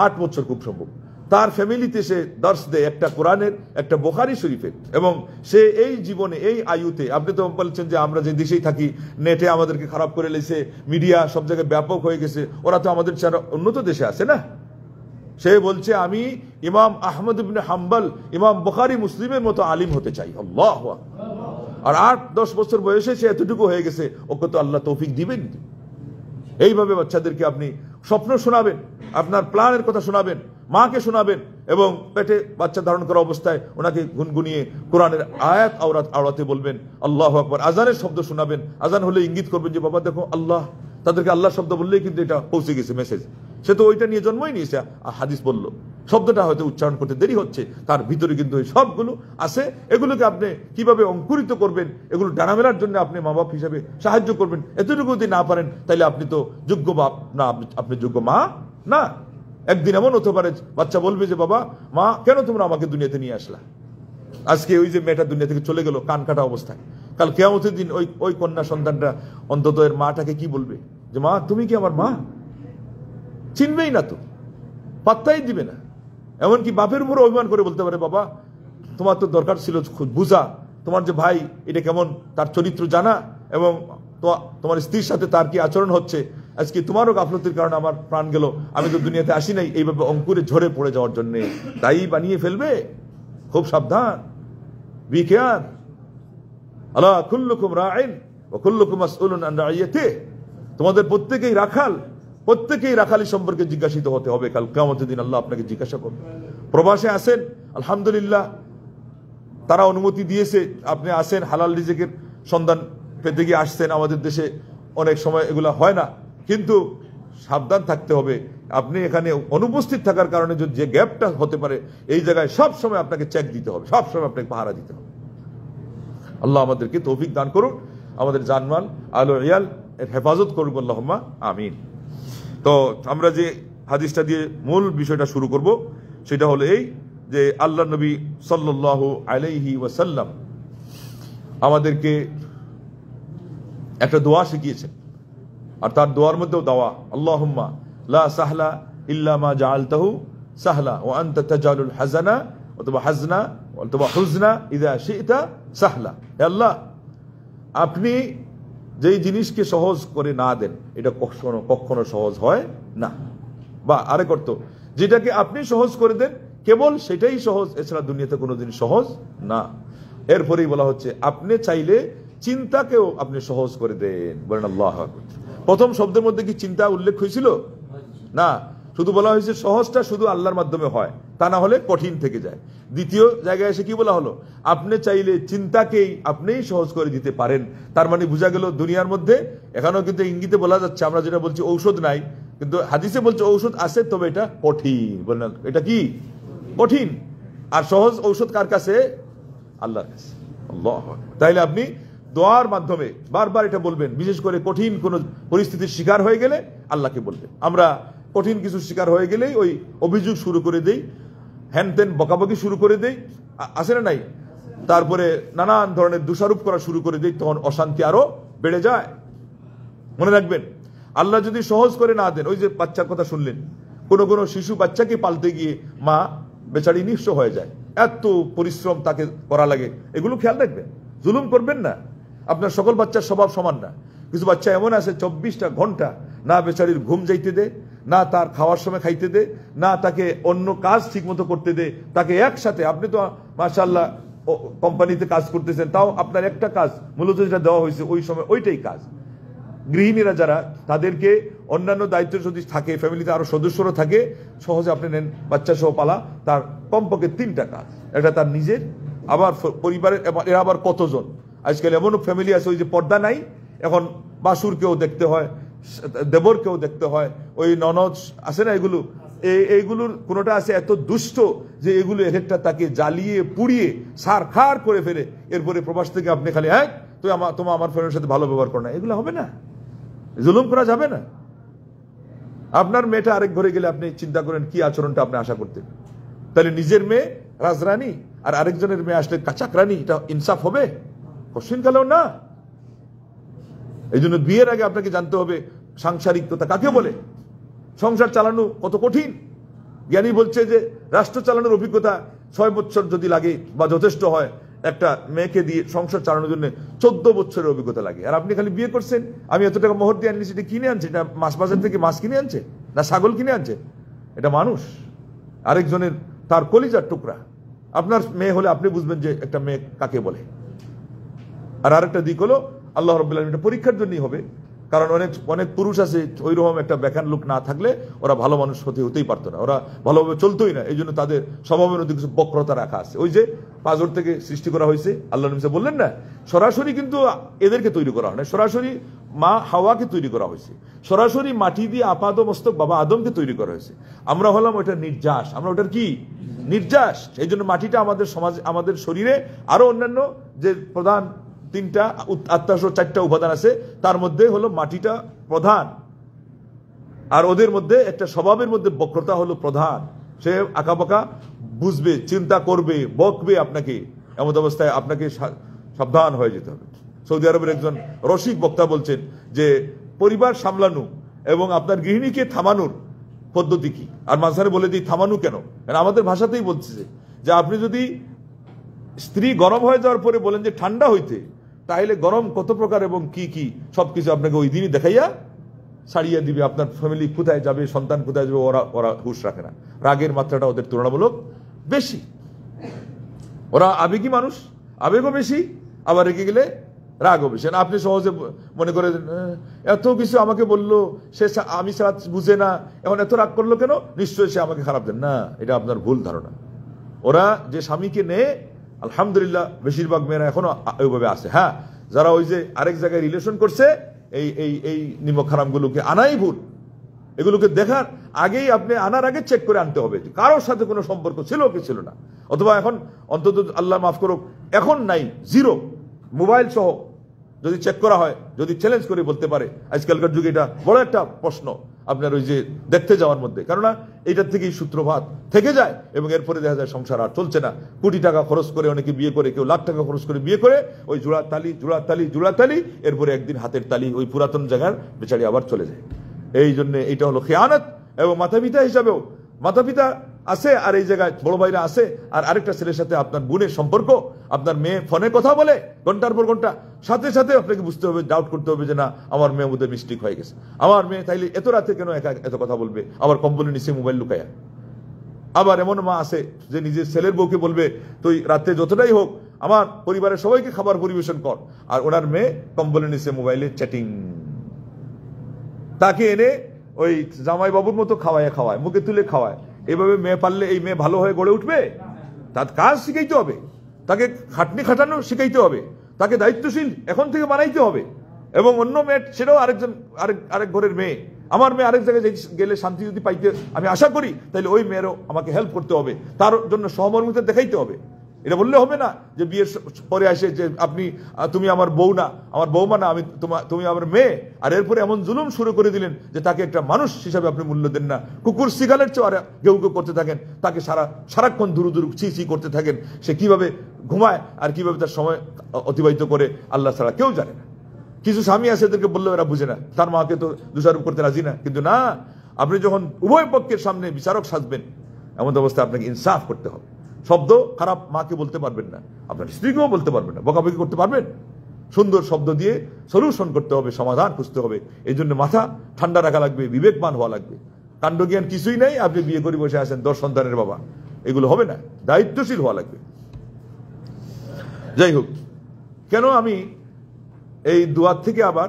8 বছর খুব সম্ভব, তার ফ্যামিলিতে সে দর্শ দেয়, একটা কোরআনের, একটা বুখারী শরীফের। এবং সে এই জীবনে, এই আয়ুতে, আপনি তো বলছেন যে আমরা যে দেশেই থাকি, নেটে আমাদেরকে খারাপ করে লেছে, মিডিয়া সব জায়গায় ব্যাপক হয়ে গেছে, ওরা তো আমাদের চেয়ে উন্নত দেশে আছে না। সে বলছে আমি ইমাম আহমদ ইবনে হাম্বল, ইমাম বুখারী, মুসলিমের মতো আলিম হতে চাই। আল্লাহু আকবার। আর 8-10 বছর বয়সে সে এতটুকু হয়ে গেছে, ওকে তো আল্লাহ তৌফিক দিবেন। এইভাবে বাচ্চাদেরকে আপনি স্বপ্ন শোনাবেন, আপনার প্ল্যানের কথা শোনাবেন, মাকে শোনাবেন, এবং পেটে বাচ্চা ধারণ করা অবস্থায় ওনাকে গুনগুনিয়ে কোরআনের আয়াত আওড়াতে বলবেন। আল্লাহু আকবার। আজানের শব্দ শোনাবেন, আজান হলে ইঙ্গিত করবেন যে বাবা দেখো আল্লাহ, তাদেরকে আল্লাহ শব্দ বললেই কিন্তু এটা পৌঁছে গেছে মেসেজ। সে তো ওইটা নিয়ে জন্মই নিয়েছে, হাদিস বললো, শব্দটা হয়তো উচ্চারণ করতে দেরি হচ্ছে, তার ভিতরে কিন্তু এই সবগুলো আছে। এগুলোকে আপনি কিভাবে অঙ্কুরিত করবেন, এগুলো ডানা মেলার জন্য আপনি মা বাপ হিসাবে সাহায্য করবেন। এতটুকু যদি না পারেন, তাহলে আপনি তো যোগ্য বাপ না, আপনি যোগ্য মা না। একদিন এমন হতে পারে বাচ্চা বলবে যে বাবা, মা কেন তোমরা আমাকে দুনিয়াতে নিয়ে আসলা? আজকে ওই যে মেয়েটা দুনিয়া থেকে চলে গেল কান কাটা অবস্থায়, কাল কিয়ামতের দিন ওই কন্যা সন্তানটা অন্তত এর মাটাকে কি বলবে যে মা তুমি কি আমার মা? চিনবেই না তো, পাত্তাই দিবে না। এমনকি বাপের উপর অভিমান করে বলতে পারে বাবা তোমার তো দরকার ছিল বুঝা, তোমার যে ভাই এটা কেমন, তার চরিত্র জানা, এবং তোমার স্ত্রীর সাথে তার কি আচরণ হচ্ছে, আজকে তোমারও গাফলতির কারণে আমার প্রাণ গেল, আমি তো দুনিয়াতে আসি নাই। এইভাবে অঙ্কুরে ঝরে পড়ে যাওয়ার জন্য দায়ী বানিয়ে ফেলবে। খুব সাবধান, বি কেয়ার। আলা কুল্লুকুম রাইন ওয়া কুল্লুকুম মাসউলুন আন রাইয়াতিহি। তোমাদের প্রত্যেকেই রাখাল, প্রত্যেকেই রাখালি সম্পর্কে জিজ্ঞাসিত হতে হবে। কাল কিয়ামতের দিন আল্লাহ আপনাকে জিজ্ঞাসা করবে। প্রবাসে আসেন, আলহামদুলিল্লাহ তারা অনুমতি দিয়েছে, আপনি আসেন, হালাল রিজিকের সন্ধান পেতে গিয়ে আসছেন। আমাদের দেশে অনেক সময় এগুলো হয় না, কিন্তু সাবধান থাকতে হবে। আপনি এখানে অনুপস্থিত থাকার কারণে যে গ্যাপটা হতে পারে, এই জায়গায় সব সময় আপনাকে চেক দিতে হবে, সব সময় আপনাকে পাহারা দিতে হবে। আল্লাহ আমাদেরকে তৌফিক দান করুন, আমাদের জানমাল আলো ইয়াল এর হেফাজত করুন, আল্লাহুম্মা আমিন। তো আমরা যে হাদিসটা দিয়ে মূল বিষয়টা শুরু করব সেটা হলো এই যে আল্লাহ নবী সাল্লাল্লাহু আলাইহি ওয়াসাল্লাম আমাদেরকে একটা দোয়া শিখিয়েছেন, আর তার দোয়ার মধ্যেও দাওয়া, আল্লাহুম্মা লা সাহলা ইল্লা মা জাআলতাহু সাহলা ওয়া আনতা তাজালুল হাজানা অথবা হাজনা অথবা হুজনা ইযা শি'তা সাহলা। হে আল্লাহ, আপনি যেই জিনিসকে সহজ করে না দেন এটা কখনো সহজ হয় না। বা আরেক অর্থ, যেটাকে আপনি সহজ করে দেন কেবল সেটাই সহজ, এছাড়া দুনিয়াতে কোনো জিনিস সহজ না। এরপরেই বলা হচ্ছে আপনি চাইলে চিন্তাকেও আপনি সহজ করে দেন। বলেন আল্লাহু আকবার। প্রথম শব্দের মধ্যে কি চিন্তা উল্লেখ হয়েছিল? না, শুধু বলা হয়েছে সহজটা শুধু আল্লাহর মাধ্যমে হয়, তা না হলে কঠিন থেকে যায়। দ্বিতীয় জায়গায় এসে কি বলা হলো? আপনি চাইলে চিন্তাকেই আপনিই সহজ করে দিতে পারেন। তার মানে বোঝা গেল দুনিয়ার মধ্যে এখানেও কিন্তু ইঙ্গিতে বলা যাচ্ছে, আমরা যেটা বলছি ঔষধ নাই, কিন্তু হাদিসে বলছে ঔষধ আছে, তবে এটা কঠিন। বলেন এটা কি? কঠিন। আর সহজ ঔষধ কার কাছে? আল্লাহর কাছে। আল্লাহ। তাইলে আপনি দোয়ার মাধ্যমে বারবার এটা বলবেন, বিশেষ করে কঠিন কোন পরিস্থিতির শিকার হয়ে গেলে আল্লাহকে বলবেন। আমরা কঠিন কিছু শিকার হয়ে গেলেই ওই অভিযোগ শুরু করে দেই, হ্যান তেন বকাবকি শুরু করে দেই, আছে না নাই? তারপরে নানান ধরনের দোষারোপ করা শুরু করে দেই, তখন অশান্তি আরো বেড়ে যায়। মনে রাখবেন, আল্লাহ যদি সহজ করে না দেন, ওই যে বাচ্চার কথা শুনলেন, কোন শিশু বাচ্চাকে পালতে গিয়ে মা বেচারি নিঃস্ব হয়ে যায়, এত পরিশ্রম তাকে করা লাগে, এগুলো খেয়াল রাখবেন। জুলুম করবেন না। আপনার সকল বাচ্চার স্বভাব সমান না। কিছু বাচ্চা এমন আছে 24টা ঘন্টা না বেচারির ঘুম যাইতে দে, না তার খাওয়ার সময় খাইতে দে, না তাকে অন্য কাজ ঠিক মতো করতে দে, তাকে একসাথে, আপনি তো মাশাআল্লাহ কোম্পানিতে কাজ করতেছেন, তাও আপনার একটা কাজ মূলত যেটা দেওয়া হয়েছে ওই সময় ওইটাই কাজ। গৃহিণীরা যারা, তাদেরকে অন্যান্য দায়িত্ব যদি থাকে, ফ্যামিলিতে আরো সদস্যরা থাকে, সহজে আপনি নেন বাচ্চা সহ পালা, তার কমপক্ষে 3টা কাজ। এটা তার নিজের, আবার পরিবারের, এরা আবার কতজন। আজকাল এমন ফ্যামিলি আছে ওই যে পর্দা নাই, এখন বাসুরকেও দেখতে হয়, দেবরকেও দেখতে হয়, ওই ননদ আছে না, এগুলো এইগুলোর কোনোটা আছে এত দুষ্ট যে এগুলো একটা তাকে জ্বালিয়ে পুড়িয়ে সারখার করে ফেলে। এরপরে প্রবাস থেকে আপনি খালি তোমার আমার ফ্যামিলির সাথে ভালো ব্যবহার করো না, এগুলো হবে না। জুলুম করা যাবে না। আপনার মেয়েটা আরেক ঘরে গেলে আপনি চিন্তা করেন কি আচরণটা আপনি আশা করতেন। তাহলে নিজের মেয়ে রাজরানী আর আরেকজনের মেয়ে আসলে চাকরানী, এটা ইনসাফ হবে? কোশ্চিন কালেও না। এই জন্য বিয়ের আগে আপনাকে জানতে হবে সাংসারিকতা কাকে বলে, সংসার চালানো কত কঠিন। জ্ঞানী বলছে যে রাষ্ট্র চালানোর অভিজ্ঞতা 6 বছর যদি লাগে বা যথেষ্ট হয়, একটা মেয়েকে দিয়ে সংসার চালানোর জন্য 14 বছরের অভিজ্ঞতা লাগে। আর আপনি খালি বিয়ে করছেন, আমি এত টাকা মোহর দিয়ে আনলি, সেটা কিনে আনছে, এটা মাছ বাজার থেকে মাছ কিনে আনছে না ছাগল কিনে আনছে, এটা মানুষ, আরেকজনের তার কলিজার টুকরা। আপনার মেয়ে হলে আপনি বুঝবেন যে একটা মেয়ে কাকে বলে। আর আরেকটা দিক হলো আল্লাহ রাব্বুল আলামিন, এটা পরীক্ষার জন্যই হবে। কারণ অনেক পুরুষ আছে ওইরকম একটা বেকার লোক না থাকলে ওরা ভালো মানুষ হতেই পারতো না, ওরা ভালোভাবে চলতোই না। এই জন্য তাদের স্বভাবের মধ্যে কিছু বক্রতা রাখা আছে। ওই যে পাঁজর থেকে সৃষ্টি করা হয়েছে, আল্লাহ নবী বললেন না, সরাসরি কিন্তু এদেরকে তৈরি করা হয় না, সরাসরি মা হাওয়াকে তৈরি করা হয়েছে, সরাসরি মাটি দিয়ে আপাদ মস্তক বাবা আদমকে তৈরি করা হয়েছে। আমরা হলাম ওটা নির্যাস, আমরা ওটার কি নির্যাস। এই জন্য মাটিটা আমাদের সমাজ, আমাদের শরীরে আরো অন্যান্য যে প্রধান 3টা আত্মাসহ 4টা উপাদান আছে, তার মধ্যে হলো মাটিটা প্রধান। আর ওদের মধ্যে একটা স্বভাবের মধ্যে বক্রতা হলো প্রধান। সে আঁকাবাঁকা বুঝবে, চিন্তা করবে, বকবে আপনাকে, এমন অবস্থায় আপনাকে সাবধান হয়ে যেতে হবে। সৌদি আরবের একজন রসিক বক্তা বলছেন যে পরিবার সামলানো এবং আপনার গৃহিণীকে থামানোর পদ্ধতি কি। আর মাঝখানে বলে দিই থামানো কেন, কারণ আমাদের ভাষাতেই বলছে যে আপনি যদি স্ত্রী গরম হয়ে যাওয়ার পরে বলেন যে ঠান্ডা হইতে, তাহলে গরম কত প্রকার এবং কি কি সবকিছু আপনাকে ওই দিনই দেখাইয়া ছাড়িয়ে দিবে। আপনার ফ্যামিলি কোথায় যাবে, সন্তান কোথায় যাবে, ওরা হুঁশ রাখে না। রাগের মাত্রাটা ওদের তুলনামূলক বেশি। ওরা আবেগী মানুষ, আবেগও বেশি, আবার রেগে গেলে রাগ হবে। সে আপনি সহজে মনে করে এত কিছু আমাকে বললো, সে আমি ছাড়া বুঝে না, এখন এত রাগ করলো কেন, নিশ্চয়ই সে আমাকে খারাপ দেন না। এটা আপনার ভুল ধারণা। ওরা যে স্বামীকে নেয়, আলহামদুলিল্লাহ বেশিরভাগ মেয়েরা এখনো ওইভাবে আছে। হ্যাঁ, যারা ওই যে আরেক জায়গায় রিলেশন করছে, এই নিমক হারামগুলোকে আনাই ভুল। এগুলোকে দেখার আগেই, আপনি আনার আগে চেক করে আনতে হবে কারোর সাথে কোনো সম্পর্ক ছিল কি ছিল না, অথবা এখন অন্তত আল্লাহ মাফ করুক এখন নাই, জিরো, মোবাইল সহ যদি চেক করা হয়, যদি চ্যালেঞ্জ করে বলতে পারে, আজকালকার যুগে এটা বড় একটা প্রশ্ন আপনার ওই যে দেখতে যাওয়ার মধ্যে, কেননা এইটার থেকেই সূত্রপাত থেকে যায় এবং এরপরে দেখা যায় সংসার আর চলছে না। কোটি টাকা খরচ করে অনেকে বিয়ে করে, কেউ লাখ টাকা খরচ করে বিয়ে করে, ওই জোড়া তালি, এরপরে একদিন হাতের তালি ওই পুরাতন জায়গার বেচারি আবার চলে যায়। এই জন্য এইটা হলো খেয়ানত। এবং মাতা পিতা হিসাবেও, মাতা পিতা আছে আর এই জায়গায় বড় ভাইরা আছে, আর আরেকটা ছেলের সাথে আপনার বোনের সম্পর্ক, আপনার মেয়ে ফোনে কথা বলে ঘন্টার পর ঘন্টা, সাথে সাথে আপনাকে বুঝতে হবে, ডাউট করতে হবে যে না, আমার মেয়ে মধ্যে মিস্টেক হয়ে গেছে, আমার মেয়ে তাইলে এত রাতে কেন এত কথা বলবে, আবার কম্বলের নিচে মোবাইল লুকায়া। আবার এমন মা আছে যে নিজের ছেলের বউকে বলবে তুই রাতে যতটাই হোক আমার পরিবারের সবাইকে খাবার পরিবেশন কর, আর ওনার মেয়ে কম্বলের নিচে মোবাইলে চ্যাটিং। তাকে এনে ওই জামাই বাবুর মতো খাওয়ায়, মুখে তুলে খাওয়ায়। এইভাবে মেয়ে পারলে এই মেয়ে ভালো হয়ে গড়ে উঠবে? তার কাজ শিখাইতে হবে, তাকে খাটনি খাটানো শিখাইতে হবে, তাকে দায়িত্বশীল এখন থেকে বানাইতে হবে। এবং অন্য মেয়ে, সেটাও আরেক ঘরের মেয়ে, আমার মেয়ে আরেক জায়গায় গেলে শান্তি যদি পাইতে আমি আশা করি, তাহলে ওই মেয়েরও আমাকে হেল্প করতে হবে, তার জন্য সহমর্মিতা দেখাইতে হবে। এটা বললে হবে না যে বিয়ের পরে আসে যে তুমি আমার বউ না, আমার বৌমা না, তুমি আমার মেয়ে, আর এরপরে এমন জুলুম শুরু করে দিলেন যে তাকে একটা মানুষ হিসাবে আপনি মূল্য দেন না, কুকুর সিগালের চেয়ে আর ঘেউ করতে থাকেন, তাকে সারাক্ষণ ধুরু ছি করতে থাকেন। সে কিভাবে ঘুমায় আর কিভাবে তার সময় অতিবাহিত করে আল্লাহ ছাড়া কেউ জানে না। কিছু স্বামী আছে, এদেরকে বললেও এরা বুঝে না, তার মাকে তো দোষারোপ করতে রাজি না। কিন্তু না, আপনি যখন উভয় পক্ষের সামনে বিচারক সাজবেন, এমন অবস্থায় আপনাকে ইনসাফ করতে হবে। শব্দ খারাপ মাকে বলতে পারবেন না, আপনার স্ত্রীকেও বলতে পারবেন না, বকাবকি করতে পারবেন। সুন্দর শব্দ দিয়ে সলিউশন করতে হবে, সমাধান খুঁজতে হবে। এই জন্য মাথা ঠান্ডা রাখা লাগবে, বিবেকবান হওয়া লাগবে। কাণ্ডজ্ঞান কিছুই নেই, আপনি বিয়ে করে বসে আছেন 10 সন্তানের বাবা, এগুলো হবে না। দায়িত্বশীল হওয়া লাগবে। যাই হোক, কেন আমি এই দুয়ার থেকে আবার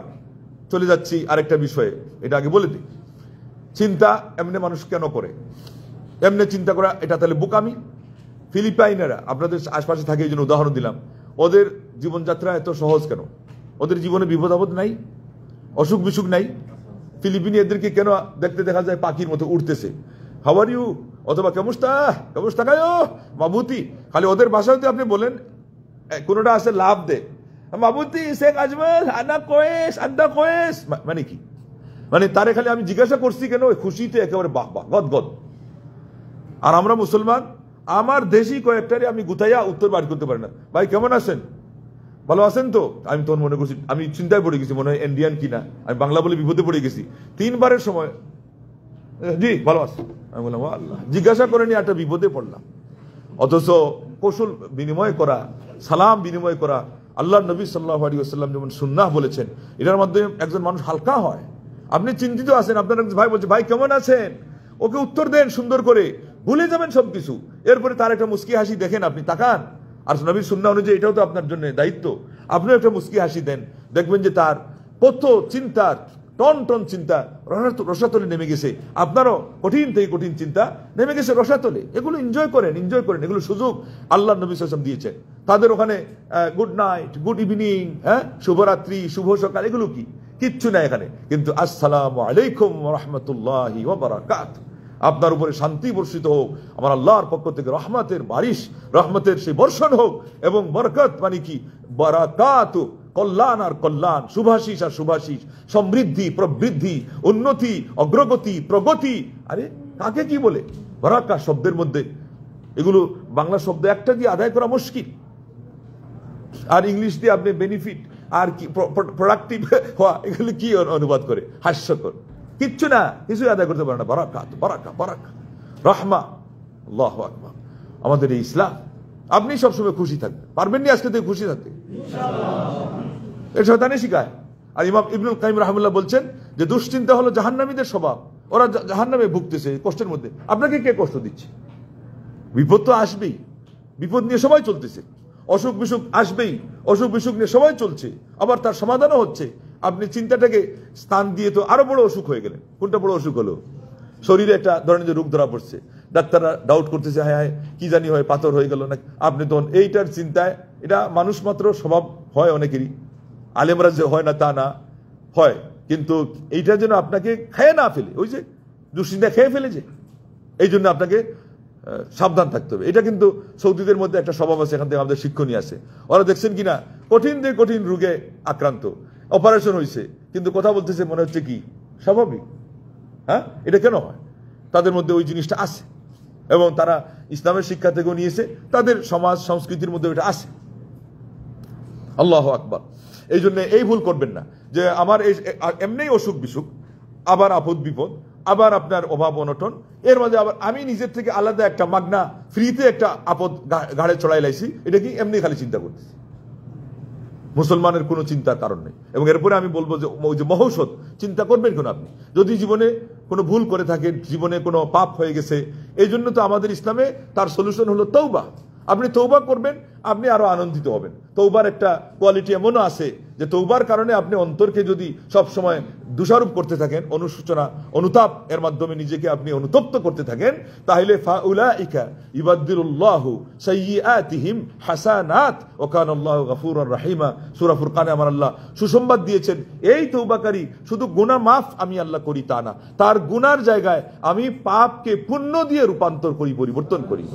চলে যাচ্ছি আরেকটা বিষয়ে, এটা আগে বলে দিই। চিন্তা এমনি মানুষ কেন করে? এমনি চিন্তা করা এটা তাহলে বোকামি। ফিলিপাইনেরা আপনাদের আশপাশে থাকে, এই জন্য উদাহরণ দিলাম। ওদের জীবনযাত্রা এত সহজ কেন? ওদের জীবনে বিপদ আপদ নাই, অসুখ বিসুখ নাই। ফিলিপিনি এদেরকে কেন দেখতে দেখা যায় পাখির মতো উঠতেছে, হাউ আর ইউ, অথবা কেমস্তা গায়ো মাবুতি। খালি ওদের ভাষাতে আপনি বলেন, কোনটা আছে লাভ দে, মাবুতি শেখ আজমল আনা কোয়েস, মানে কি? মানে তারে খালি আমি জিজ্ঞাসা করছি কেন, খুশিতে একেবারে বাহ বাহ গদ। আর আমরা মুসলমান, আমার দেশি কয়েকটারে আমি গুতাইয়া উত্তর বার করতে পারি না। ভাই কেমন আছেন, ভালো আছেন তো? আমি তখন মনে করছি, আমি চিন্তায় পড়ে গেছি, মনে হয় ইন্ডিয়ান কিনা, আমি বাংলা বলে বিপদে পড়ে গেছি। 3 বারের সময় জি ভালো আছি, আমি বললাম আল্লাহ, জিজ্ঞাসা করেনি, একটা বিপদে পড়লাম। অথচ কৌশল বিনিময় করা, সালাম বিনিময় করা, আল্লাহ নবী সাল্লাল্লাহু আলাইহি ওয়াসাল্লাম যেমন সুন্নাহ বলেছেন, এটার মাধ্যমে একজন মানুষ হালকা হয়। আপনি চিন্তিত আছেন, আপনার ভাই বলছে ভাই কেমন আছেন, ওকে উত্তর দেন সুন্দর করে, ভুলে যাবেন সবকিছু। এরপরে তার একটা মুস্কি হাসি দেখেন, আপনি তাকান, আর নবীর সুন্নাহ অনুযায়ী এটাও তো আপনার জন্য দায়িত্ব, আপনিও একটা মুস্কি হাসি দেন। দেখবেন যে তার কত চিন্তার টন চিন্তা রসাতলে নেমে গেছে, আপনারও কঠিন থেকে কঠিন চিন্তা নেমে গেছে রসাতলে। এগুলো এনজয় করেন, এগুলো সুযোগ আল্লাহ নবী সাল্লাল্লাহু আলাইহি ওয়াসাল্লাম দিয়েছেন। তাদের ওখানে গুড নাইট, গুড ইভিনিং, শুভরাত্রি, শুভ সকাল, এগুলো কিচ্ছু নাই এখানে। কিন্তু আসসালামু আলাইকুম ওয়া রাহমাতুল্লাহি ওয়া বারাকাতুহু, আপনার উপরে শান্তি বর্ষিত হোক, আমার আল্লাহর পক্ষ থেকে রহমতের বারিশ, রহমতের সেই বর্ষণ হোক। এবং বরকত মানে কি? বারাকাতু, কল্যাণ আর কল্যাণ, শুভাশিস আর শুভাশিস, সমৃদ্ধি, প্রবৃদ্ধি, উন্নতি, অগ্রগতি, প্রগতি। আরে কাকে কি বলে? বারাকা শব্দের মধ্যে এগুলো বাংলা শব্দ একটা দিয়ে আদায় করা মুশকিল, আর ইংলিশ দিয়ে আপনি বেনিফিট আর কি প্রোডাক্টিভ হওয়া, এগুলো কি অনুবাদ করে? হাস্যকর, কিচ্ছু না, কিছু আদায় করতে পারে না। বারাকাত, বারাকা, বারাকা, রহমা, আল্লাহু আকবার। আমাদের এই ইসলাম, আপনি সবসময় খুশি থাকবেন, পারবেন না আজকে থেকে খুশি থাকতে? এটা শয়তানি শিখায়। আর ইমাম ইবনুল কাইয়িম রাহিমাহুল্লাহ বলছেন যে দুশ্চিন্তা হলো জাহান্নামীদের স্বভাব, ওরা জাহান্নামে ভুগতেছে, কষ্টের মধ্যে। আপনাকে কে কষ্ট দিচ্ছে? বিপদ তো আসবেই, বিপদ নিয়ে সবাই চলতেছে। অসুখ বিসুখ আসবেই, অসুখ বিসুখ নিয়ে সবাই চলছে, আবার তার সমাধানও হচ্ছে। আপনি চিন্তাটাকে স্থান দিয়ে তো আরো বড় অসুখ হয়ে গেলেন। কোনটা বড় অসুখ হলো? শরীরে একটা ধরনের যে রোগ ধরা পড়ছে, ডাক্তাররা ডাউট করতেছে, হ্যাঁ হ্যাঁ কি জানি হয়, পাথর হয়ে গেল না। আপনি তখন এইটার চিন্তায়, এটা মানুষ মাত্র স্বভাব হয় অনেকেরই, আলেমরা যে হয় না তা না, হয়, কিন্তু এইটা যেন আপনাকে খেয়ে না ফেলে, ওই যে দুশ্চিন্তা খেয়ে ফেলেছে, এই জন্য আপনাকে সাবধান থাকতে হবে। এটা কিন্তু সৌদিদের মধ্যে একটা স্বভাব আছে, এখান থেকে আমাদের শিক্ষণীয় আছে। ওরা দেখছেন কিনা কঠিন থেকে কঠিন রোগে আক্রান্ত, অপারেশন হয়েছে, কিন্তু কথা বলতেছে মনে হচ্ছে কি স্বাভাবিক। হ্যাঁ, এটা কেন হয়? তাদের মধ্যে ওই জিনিসটা আছে, এবং তারা ইসলামের শিক্ষা থেকেও নিয়েছে, তাদের সমাজ সংস্কৃতির মধ্যে ওইটা আছে। আল্লাহু আকবার। এই জন্য এই ভুল করবেন না যে আমার এই এমনি অসুখ বিসুখ, আবার আপদ বিপদ, আবার আপনার অভাব অনটন, এর মাঝে আবার আমি নিজের থেকে আলাদা একটা মাগনা ফ্রিতে একটা আপদ ঘাড়ে চড়াই লাইছি, এটা কি এমনি খালি চিন্তা করতেছি। মুসলমানের কোনো চিন্তার কারণ নেই। এবং এরপরে আমি বলবো যে ওই যে মহৌষধ চিন্তা করবেন কেন আপনি? যদি জীবনে কোনো ভুল করে থাকেন, জীবনে কোনো পাপ হয়ে গেছে, এই জন্য তো আমাদের ইসলামে তার সলিউশন হলো তৌবা। আপনি তৌবা করবেন, আপনি আরো আনন্দিত হবেন। তৌবার একটা কোয়ালিটি এমনও আছে যে তৌবার কারণে আপনি অন্তরকে যদি সব সময় দোষারোপ করতে থাকেন, অনুশোচনা অনুতাপ এর মাধ্যমে নিজেকে আপনি অনুতপ্ত করতে থাকেন, তাহলে ফাউলাইকা ইবাদদিলুল্লাহু সাইয়্যাতিহিম হাসানাত ওয়া কানাল্লাহু গফুরুর রহিমা। সূরা ফুরকানে আমার আল্লাহ সুসংবাদ দিয়েছেন, এই তৌবাকারী শুধু গুনাহ মাফ আমি আল্লাহ করি তা না, তার গুনার জায়গায় আমি পাপকে পুণ্য দিয়ে রূপান্তর করি, পরিবর্তন করি।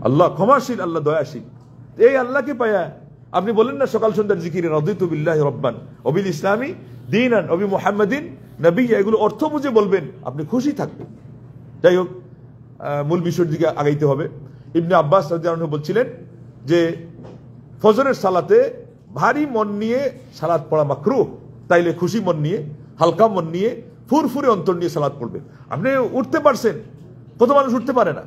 আল্লাহ ক্ষমাশীল, আল্লাহ দয়াশীল। এই আল্লাহকে পায়া আপনি বলেন না সকাল সন্ধ্যার জিকিরে রাদিতু বিল্লাহি রাব্বান ওয়া বিল ইসলামি দীনান ওয়া বি মুহাম্মাদিন নবিয়্যা, এগুলো অর্থ বুঝে বলবেন, আপনি খুশি থাকবেন। যাই হোক, মূল বিষয়ের দিকে আগাইতে হবে। ইবনে আব্বাস রাদিয়াল্লাহু আনহু বলছিলেন যে ফজরের সালাতে ভারী মন নিয়ে সালাত পড়া মাকরুহ, তাইলে খুশি মন নিয়ে, হালকা মন নিয়ে, ফুরফুরে অন্তর নিয়ে সালাত পড়বেন। আপনি উঠতে পারছেন, কত মানুষ উঠতে পারে না।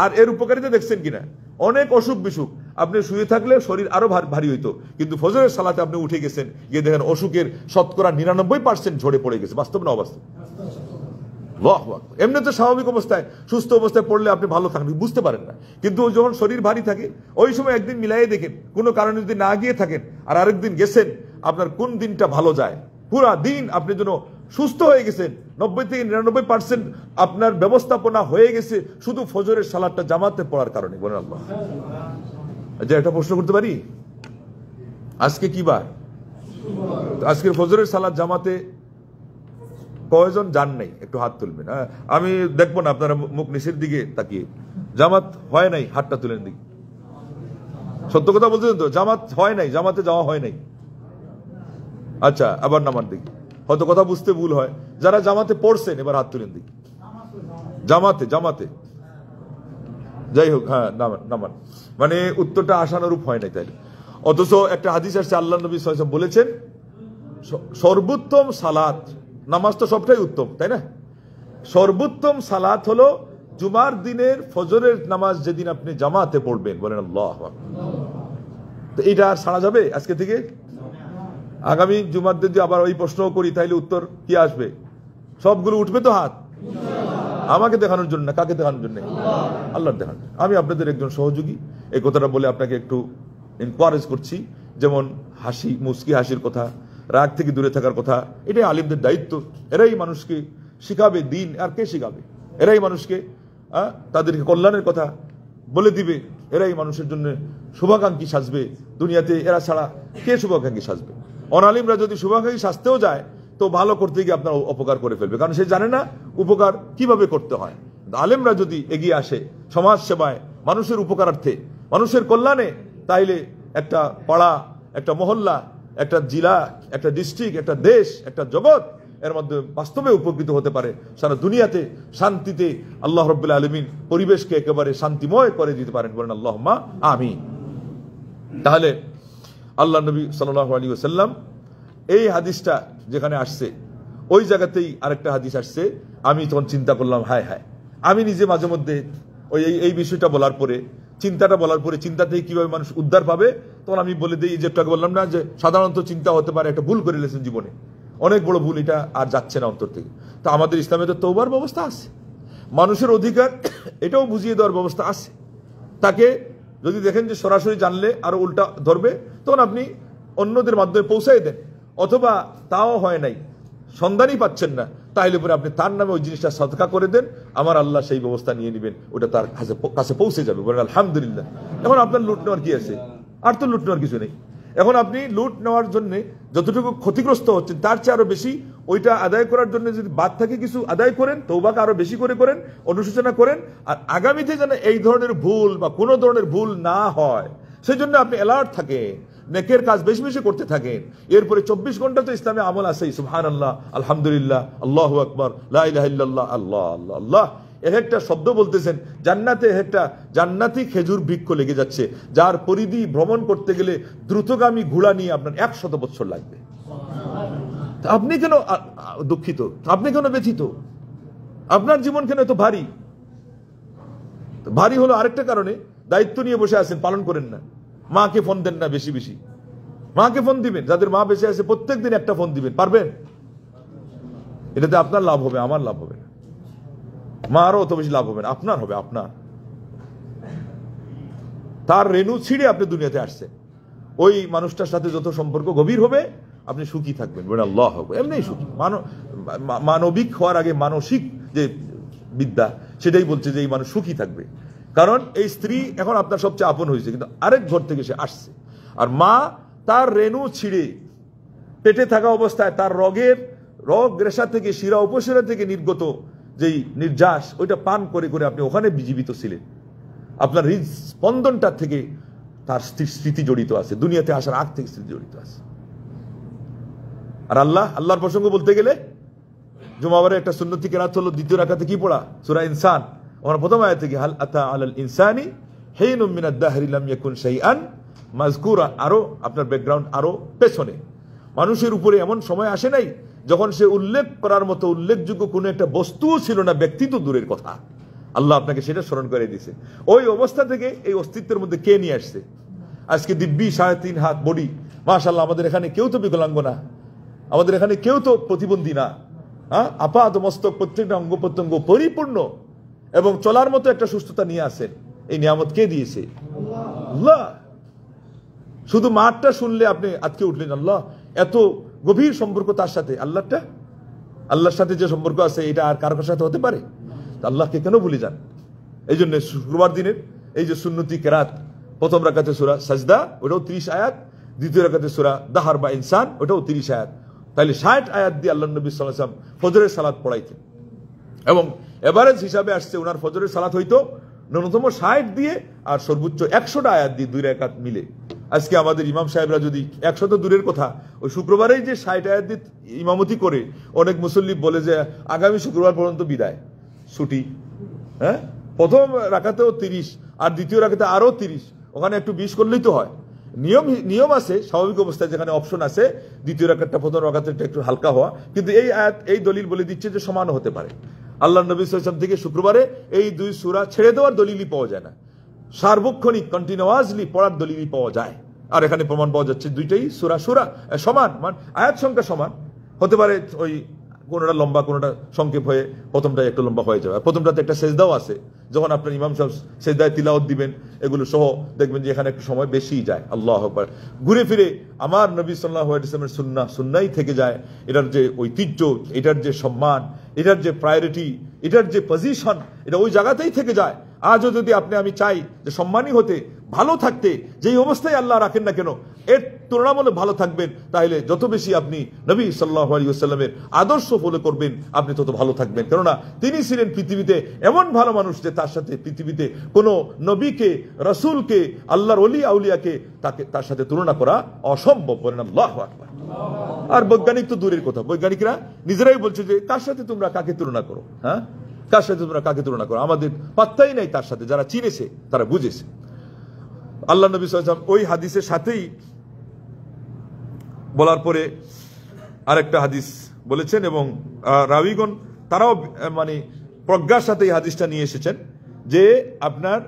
আর এর উপকারিতা দেখছেন কিনা, অনেক অসুখ বিসুখ, আপনি শুয়ে থাকলে শরীর আরো ভারী হইতো, কিন্তু ফজরের সালাতে আপনি উঠে গেছেন, গিয়ে দেখেন অসুখের শতকরা 99% ঝরে পড়ে গেছে। বাস্তব না অবাস্তব? এমনি তো স্বাভাবিক অবস্থায় সুস্থ অবস্থায় পড়লে আপনি ভালো থাকেন, বুঝতে পারেন না, কিন্তু যখন শরীর ভারী থাকে ওই সময় একদিন মিলাইয়ে দেখেন, কোনো কারণে যদি না গিয়ে থাকেন আর আরেকদিন গেছেন, আপনার কোন দিনটা ভালো যায়। পুরা দিন আপনি যেন সুস্থ হয়ে গেছেন, 90 থেকে 99% আপনার ব্যবস্থাপনা হয়ে গেছে শুধু ফজরের সালাতটা জামাতে পড়ার কারণে। বলেন আল্লাহ। যে একটা প্রশ্ন করতে পারি, আজকে কি বার? আজকের ফজরের সালাত জামাতে কয়জন যান নাই? একটু হাত তুলবেন। আমি দেখবো না আপনারা মুখ নিচের দিকে তাকিয়ে। জামাত হয় নাই, হাতটা তুলেন দিকে। সত্য কথা বলতেছেন তো? জামাত হয় নাই, জামাতে যাওয়া হয় নাই। আচ্ছা, আবার নামার দিকে। হয়তো কথা বুঝতে ভুল হয়। যারা জামাতে পড়ছেন এবার হাত তুলেন দিকে। জামাতে জামাতে যাই হোক, হ্যাঁ নামান, মানে উত্তরটা আশানুরূপ হয় নাই। তাই অথচ একটা হাদিস আসছে, আল্লাহ নবী সাল্লাল্লাহু আলাইহি ওয়াসাল্লাম বলেছেন সর্বোত্তম সালাত, নামাজ তো সবটাই উত্তম, তাই না? সর্বোত্তম সালাত হলো জুমার দিনের ফজরের নামাজ, যেদিন আপনি জামাতে পড়বেন। বলেন আল্লাহু আকবার। তো এটা আর ছাড়া যাবে আজকে থেকে? আগামী জুমার দিন যদি আবার ওই প্রশ্ন করি, তাহলে উত্তর কি আসবে? সবগুলো উঠবে তো হাত? আমাকে দেখানোর জন্য না, কাকে দেখানোর জন্য? আল্লাহর দেখানোর। আমি আপনাদের একজন সহযোগী, এই কথাটা বলে আপনাকে একটু এনকারেজ করছি। যেমন হাসি, মুস্কি হাসির কথা, রাগ থেকে দূরে থাকার কথা, এটাই আলিমদের দায়িত্ব। এরাই মানুষকে শিখাবে দিন, আর কে শিখাবে? এরাই মানুষকে তাদেরকে কল্যাণের কথা বলে দিবে। এরাই মানুষের জন্য শুভাকাঙ্ক্ষী সাজবে দুনিয়াতে। এরা ছাড়া কে শুভাকাঙ্ক্ষী সাজবে? অনালিমরা যদি শুভাকাঙ্ক্ষী সাজতেও যায়, তো ভালো করতে গিয়ে আপনার অপকার করে ফেলবে, কারণ সে জানে না উপকার কিভাবে করতে হয়। আলেমরা যদি এগিয়ে আসে সমাজ সেবায়, মানুষের উপকারার্থে, মানুষের কল্যাণে, তাইলে একটা পাড়া, একটা মহল্লা, একটা জেলা, একটা ডিস্ট্রিক্ট, একটা দেশ, একটা জগৎ এর মধ্যে বাস্তবে উপকৃত হতে পারে। সারা দুনিয়াতে শান্তিতে আল্লাহ রাব্বুল আলামিন পরিবেশকে একেবারে শান্তিময় করে দিতে পারেন। বলেন আল্লাহুম্মা আমিন। তাহলে আল্লাহ নবী সাল্লাল্লাহু আলাইহি ওয়াসাল্লাম এই হাদিসটা যেখানে আসছে, ওই জায়গাতেই আরেকটা হাদিস আসছে। আমি তখন চিন্তা করলাম, হায় হায়, আমি নিজে মাঝে মধ্যে ওই এই বিষয়টা বলার পরে, চিন্তাটা বলার পরে, চিন্তা থেকে কিভাবে মানুষ উদ্ধার পাবে, তখন আমি বলে দিই, যেটাকে বললাম না যে সাধারণত চিন্তা হতে পারে একটা ভুল করে লেছেন জীবনে, অনেক বড় ভুল, এটা আর যাচ্ছে না অন্তর থেকে। তো আমাদের ইসলামে তো তওবার ব্যবস্থা আছে, মানুষের অধিকার এটাও বুঝিয়ে দেওয়ার ব্যবস্থা আছে। তাকে যদি দেখেন যে সরাসরি জানলে আরো উল্টা ধরবে, তখন আপনি অন্যদের মাধ্যমে পৌঁছাই দেন। অথবা তাও হয় নাই, সন্ধানই পাচ্ছেন না, তাহলে পরে আপনি তার নামে ওই জিনিসটা সদকা করে দেন, আমার আল্লাহ সেই ব্যবস্থা নিয়ে নেবেন, ওটা তার কাছে পৌঁছে যাবে। বলেন আলহামদুলিল্লাহ। এখন আপনার লুট নেওয়ার কি আছে? আর তো লুট নেওয়ার কিছু নেই। এখন আপনি লুট নেওয়ার জন্য যতটুকু ক্ষতিগ্রস্ত হচ্ছেন তার চেয়ে আরো বেশি ওইটা আদায় করার জন্য যদি বাদ থাকে কিছু আদায় করেন, তওবাকে আরো বেশি করে করেন, অনুশোচনা করেন, আর আগামীতে যেন এই ধরনের ভুল বা কোনো ধরনের ভুল না হয় সেই জন্য আপনি অ্যালার্ট থাকেন, নেকের কাজ বেশি বেশি করতে থাকেন। এরপরে 24 ঘন্টা তো ইসলামে আমল আছেই, সুবহানাল্লাহ, আলহামদুলিল্লাহ, আল্লাহু আকবার, লা ইলাহা ইল্লাল্লাহ, আল্লাহ আল্লাহ আল্লাহ। এক একটা শব্দ বলতেছেন, জান্নাতে একটা জান্নাতি খেজুর বৃক্ষ লেগে যাচ্ছে, যার পরিধি ভ্রমণ করতে গেলে দ্রুতগামী ঘোড়া নিয়ে আপনার 100 বছর লাগবে। আপনি কেন দুঃখিত? আপনি কেন ব্যথিত? আপনার জীবন কেন এত ভারী? ভারী হলো আরেকটা কারণে, দায়িত্ব নিয়ে বসে আছেন, পালন করেন না। মাকে ফোন দেন না বেশি বেশি। মাকে ফোন দিবেন, যাদের মা বেঁচে আছে প্রত্যেক দিন একটা ফোন দিবেন, পারবেন? এটাতে আপনার লাভ হবে, আমার লাভ হবে না। মারও অত বেশি লাভ হবে না, আপনার হবে। আপনার তার রেণু ছিঁড়ে আপনি দুনিয়াতে আসছেন, ওই মানুষটার সাথে যত সম্পর্ক গভীর হবে আপনি সুখী থাকবেন। বলেন আল্লাহ। এমনি সুখী। মানবিক হওয়ার আগে মানসিক যে বিদ্যা সেটাই বলছে যে এই মানুষ সুখী থাকবে, কারণ এই স্ত্রী এখন আপনার সবচেয়ে আপন হয়েছে, কিন্তু আরেক ঘর থেকে সে আসছে। আর মা তার রেণু ছিঁড়ে পেটে থাকা অবস্থায় তার রগ রেশা থেকে, শিরা উপশিরা থেকে নির্গত যেই নির্যাস, ওইটা পান করে করে আপনি ওখানে জীবিত ছিলেন। আপনার হৃদস্পন্দনটার থেকে তার স্মৃতি জড়িত আছে, দুনিয়াতে আসার আগ থেকে স্মৃতি জড়িত আছে। আর আল্লাহর প্রসঙ্গ বলতে গেলে জুমাবারে একটা সুন্নতি কেরাত হলো, দ্বিতীয় রাকাতে কি পড়া? সূরা ইনসান, আমরা প্রথম আয়াত থেকে হাল আতা আলাল ইনসানি হিনুম মিনাদ দাহরি লাম ইয়াকুন শাইআন মাযকুরা। আরো আপনার ব্যাকগ্রাউন্ড আরো পেছনে, মানুষের উপরে এমন সময় আসে নাই যখন সে উল্লেখ করার মতো উল্লেখযোগ্য কোনো একটা বস্তুও ছিল না, ব্যক্তি তো দূরের কথা। আল্লাহ আপনাকে সেটা স্মরণ করে দিয়েছে। ওই অবস্থা থেকে এই অস্তিত্বের মধ্যে কে নিয়ে আসছে? আজকে দিব্যি 3.5 হাত বডি, মাশাআল্লাহ। আমাদের এখানে কেউ তো বিকলাঙ্গ না, আমাদের এখানে কেউ তো প্রতিবন্ধী না। আপাত মস্তক প্রত্যেকটা অঙ্গ প্রত্যঙ্গ পরিপূর্ণ এবং চলার মতো একটা সুস্থতা নিয়ে আসেন। এই নিয়ামত কে দিয়েছে? আল্লাহ। শুধু মাঠটা শুনলে আপনি আজকে উঠলেন, আল্লাহ। এত গভীর সম্পর্ক তার সাথে, আল্লাহর সাথে যে সম্পর্ক আছে এটা আর কারোর সাথে হতে পারে? আল্লাহকে কেন ভুলে যান? এই জন্য শুক্রবার দিনের এই যে সুন্নতি কেরাত, প্রথম রাকাতে সূরা সাজদা, ওটাও 30 আয়াত, দ্বিতীয় রাকাতে সূরা দাহর বা ইনসান, ওটাও 30 আয়াত। তাহলে 60 আয়াত দিয়ে আল্লাহ নবী সাল্লাল্লাহু আলাইহি ওয়াসাল্লাম ফজরের সালাত পড়াইতেন, এবং এভারেজ হিসাবে আসছে ওনার ফজরের সালাত হইতো ন্যূনতম 60 দিয়ে আর সর্বোচ্চ 100টা আয়াত দিয়ে 2 রাকাত মিলে। আজকে আমাদের ইমাম সাহেবরা যদি 100 তো দূরের কথা, ওই শুক্রবারেই যে 60 আয়াত দিয়ে ইমামতি করে, অনেক মুসল্লি বলে যে আগামী শুক্রবার পর্যন্ত বিদায়, ছুটি। হ্যাঁ, প্রথম রাকাতেও 30 আর দ্বিতীয় রাকাতে আরো 30, ওখানে একটু 20 করলেই তো হয়। নিয়ম আছে, স্বাভাবিক অবস্থায় যেখানে অপশন আছে দ্বিতীয় রাকাতটা প্রথম রাকাতে একটু হালকা হওয়া, কিন্তু এই আয়াত এই দলিল বলে দিচ্ছে যে সমান হতে পারে। আল্লাহ নবী সাল্লাল্লাহু আলাইহি ওয়াসাল্লাম থেকে শুক্রবারে এই 2 সূরা ছেড়ে দেওয়ার দলিলই পাওয়া যায় না, সার্বক্ষণিক কন্টিনিউয়াসলি পড়ার দলিলই পাওয়া যায়। আর এখানে প্রমাণ পাওয়া যাচ্ছে দুইটাই সূরা সমান, মানে আয়াত সংখ্যা সমান হতে পারে। ওই কোনোটা লম্বা কোনোটা সংক্ষেপ হয়ে প্রথমটা একটু লম্বা হয়ে যাবে। প্রথমটাতে একটা সেজদাও আছে, যখন আপনার ইমাম সাহেব সেজদায় তিলাওয়াত দিবেন এগুলো সহ দেখবেন যে এখানে একটু সময় বেশিই যায়। আল্লাহু আকবার। ঘুরে ফিরে আমার নবী সাল্লাল্লাহু আলাইহি ওয়াসাল্লামের সুন্নাহই থেকে যায়। এটার যে ঐতিহ্য, এটার যে সম্মান, এটার যে প্রায়োরিটি, এটার যে পজিশন, এটা ওই জায়গাতেই থেকে যায়। আজও যদি আমি চাই যে সম্মানী হতে, ভালো থাকতে, যেই অবস্থায় আল্লাহ রাখেন না কেন এর তুলনামূলক ভালো থাকবেন, তাহলে যত বেশি আপনি নবী সাল্লাল্লাহু আলাইহি ওয়াসাল্লামের আদর্শ ফলো করবেন আপনি তত ভালো থাকবেন। কেননা তিনি ছিলেন পৃথিবীতে এমন ভালো মানুষ যে তার সাথে পৃথিবীতে কোনো নবীকে, রাসূলকে, আল্লাহর ওলি আউলিয়াকে তার সাথে তুলনা করা অসম্ভব। বলেন আল্লাহু আকবার। আর বৈজ্ঞানিক তো দূরের কথা, বৈজ্ঞানিকরা নিজেরাই বলছে যে কার সাথে তোমরা কাকে তুলনা করো? হ্যাঁ, কার সাথে তোমরা কাকে তুলনা করো? আমাদের পাত্তাই নাই তার সাথে। যারা চিনেছে তারা বুঝেছে। আল্লাহ নবী সাল্লাল্লাহু আলাইহি ওয়াসাল্লাম ওই হাদিসের সাথেই বলার পরে আরেকটা হাদিস বলেছেন, এবং রাউীগণ তারাও মানে প্রজ্ঞার সাথে এই হাদিসটা নিয়ে এসেছেন যে আপনার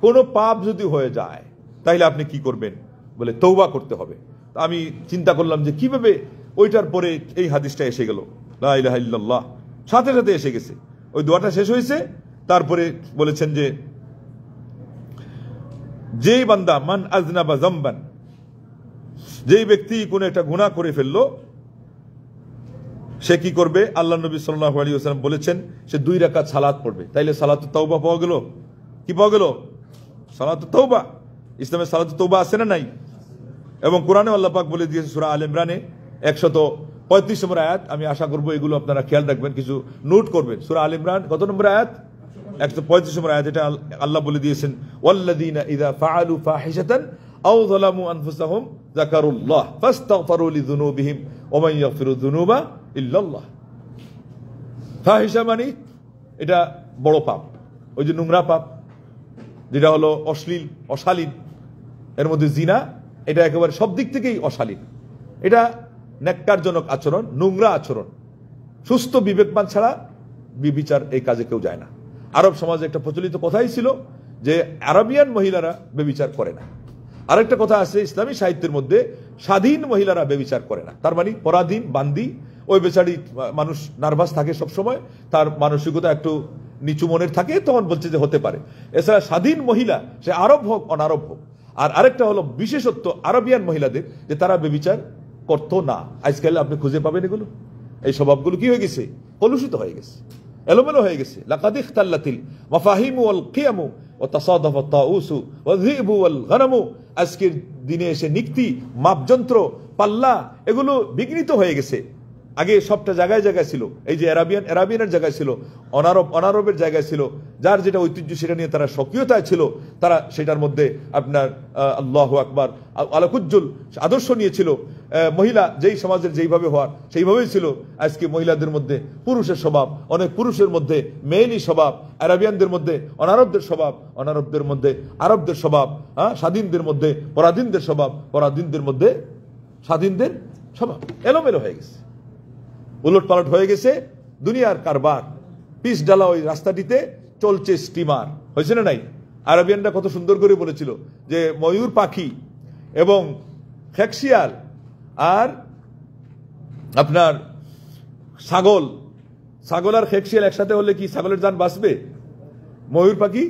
কোনো পাপ যদি হয়ে যায় তাহলে আপনি কি করবেন? বলে তওবা করতে হবে। আমি চিন্তা করলাম যে কিভাবে ওইটার পরে এই হাদিসটা এসে গেল, লা ইলাহা ইল্লাল্লাহ, সাথে সাথে এসে গেছে। ওই দোয়াটা শেষ হয়েছে, তারপরে বলেছেন যে যেই বান্দা মান আযনাবা যামবান, যেই ব্যক্তি কোনো একটা গুনাহ করে ফেললো, সে কি করবে? আল্লাহ নবী সাল্লাল্লাহু আলাইহি ওয়াসাল্লাম বলেছেন সে 2 রাকাত সালাত পড়বে। তাইলে সালাতুত তাওবা পাওয়া গেল। কি পাওয়া গেল? সালাতুত তাওবা। ইসলামে সালাতুত তাওবা আছে না নাই? এবং কোরআনে আল্লাহ পাক বলে দিয়েছে সূরা আল ইমরানে 135 নম্বর আয়াত। আমি আশা করব এগুলো আপনারা খেয়াল রাখবেন, কিছু নোট করবেন। সূরা আল ইমরান কত নম্বর আয়াত? 135 নম্বর আয়াত। এটা আল্লাহ বলে দিয়েছেন ওয়াল্লাযীনা ইযা ফাআলু ফাহিশাতান আও যালামু আনফুসাহুম যাকারুল্লাহ ফাস্তাগফিরু লিযুনুবিহিম ওয়া মান ইয়াগফিরু যুনুবা ইল্লাল্লাহ। ফাহিশা মানে এটা বড় পাপ, ওই যে নোংরা পাপ, যেটা হলো অশ্লীল, অশালীন। এর মধ্যে জিনা, এটা একেবারে সব দিক থেকেই অশালীন। এটা ন্যাক্কারজনক আচরণ, নোংরা আচরণ। সুস্থ বিবেকবান ছাড়া বিবিচার এই কাজে কেউ যায় না। আরব সমাজে একটা প্রচলিত কথাই ছিল যে আরবিয়ান মহিলারা বেবিচার করে না। আরেকটা কথা আছে ইসলামী সাহিত্যের মধ্যে, স্বাধীন মহিলারা বেবিচার করে না। তার মানে পরাধীন বান্দি, ওই বেচারি মানুষ নার্ভাস থাকে সবসময়, তার মানসিকতা একটু নিচু মনের থাকে, তখন বলছে যে হতে পারে। এছাড়া স্বাধীন মহিলা সে আরব হোক অনারব হোক। আর আরেকটা হলো বিশেষত্ব আরবিয়ান মহিলাদের, যে তারা বেবিচার করতো না। আজকাল আপনি খুঁজে পাবেন এগুলো। এই স্বভাবগুলো কি হয়ে গেছে? কলুষিত হয়ে গেছে, এলোমেলো হয়ে গেছে। লাকাদ ইখতাল্লাতিল মাফাহিমু ওয়াল কিয়ামু ওয়া তাসাদাফাত তাউসু ওয়া যিবু ওয়াল গনামু। আজকের দিনে এসে নিক্তি, মাপযন্ত্র, পাল্লা এগুলো বিঘ্নিত হয়ে গেছে। আগে সবটা জায়গায় জায়গায় ছিল। এই যে আরাবিয়ানের জায়গায় ছিল, অনারবের জায়গায় ছিল। যার যেটা ঐতিহ্য সেটা নিয়ে তারা সক্রিয়তায় ছিল। তারা সেটার মধ্যে আপনার আল্লাহু আকবার আলাকুজ্জুল আদর্শ নিয়েছিল। মহিলা যেই সমাজের যেইভাবে হওয়ার সেইভাবেই ছিল। আজকে মহিলাদের মধ্যে পুরুষের স্বভাব, অনেক পুরুষের মধ্যে মেয়েলি স্বভাব, আরাবিয়ানদের মধ্যে অনারবদের স্বভাব, অনারবদের মধ্যে আরবদের স্বভাব, স্বাধীনদের মধ্যে পরাধীনদের স্বভাব, পরাধীনদের মধ্যে স্বাধীনদের স্বভাব। এলোমেলো হয়ে গেছে, উলট পালট হয়ে গেছে দুনিয়ার কারবার। পিস ডালা ওই রাস্তাটিতে চলছে স্টিমার, হয়েছে না নাই? আরবিয়ানরা কত সুন্দর করে বলেছিল যে ময়ূর পাখি এবং খেকশিয়াল আর আপনার ছাগল আর খেকশিয়াল একসাথে হলে কি ছাগলের জান বাঁচবে? ময়ূর পাখি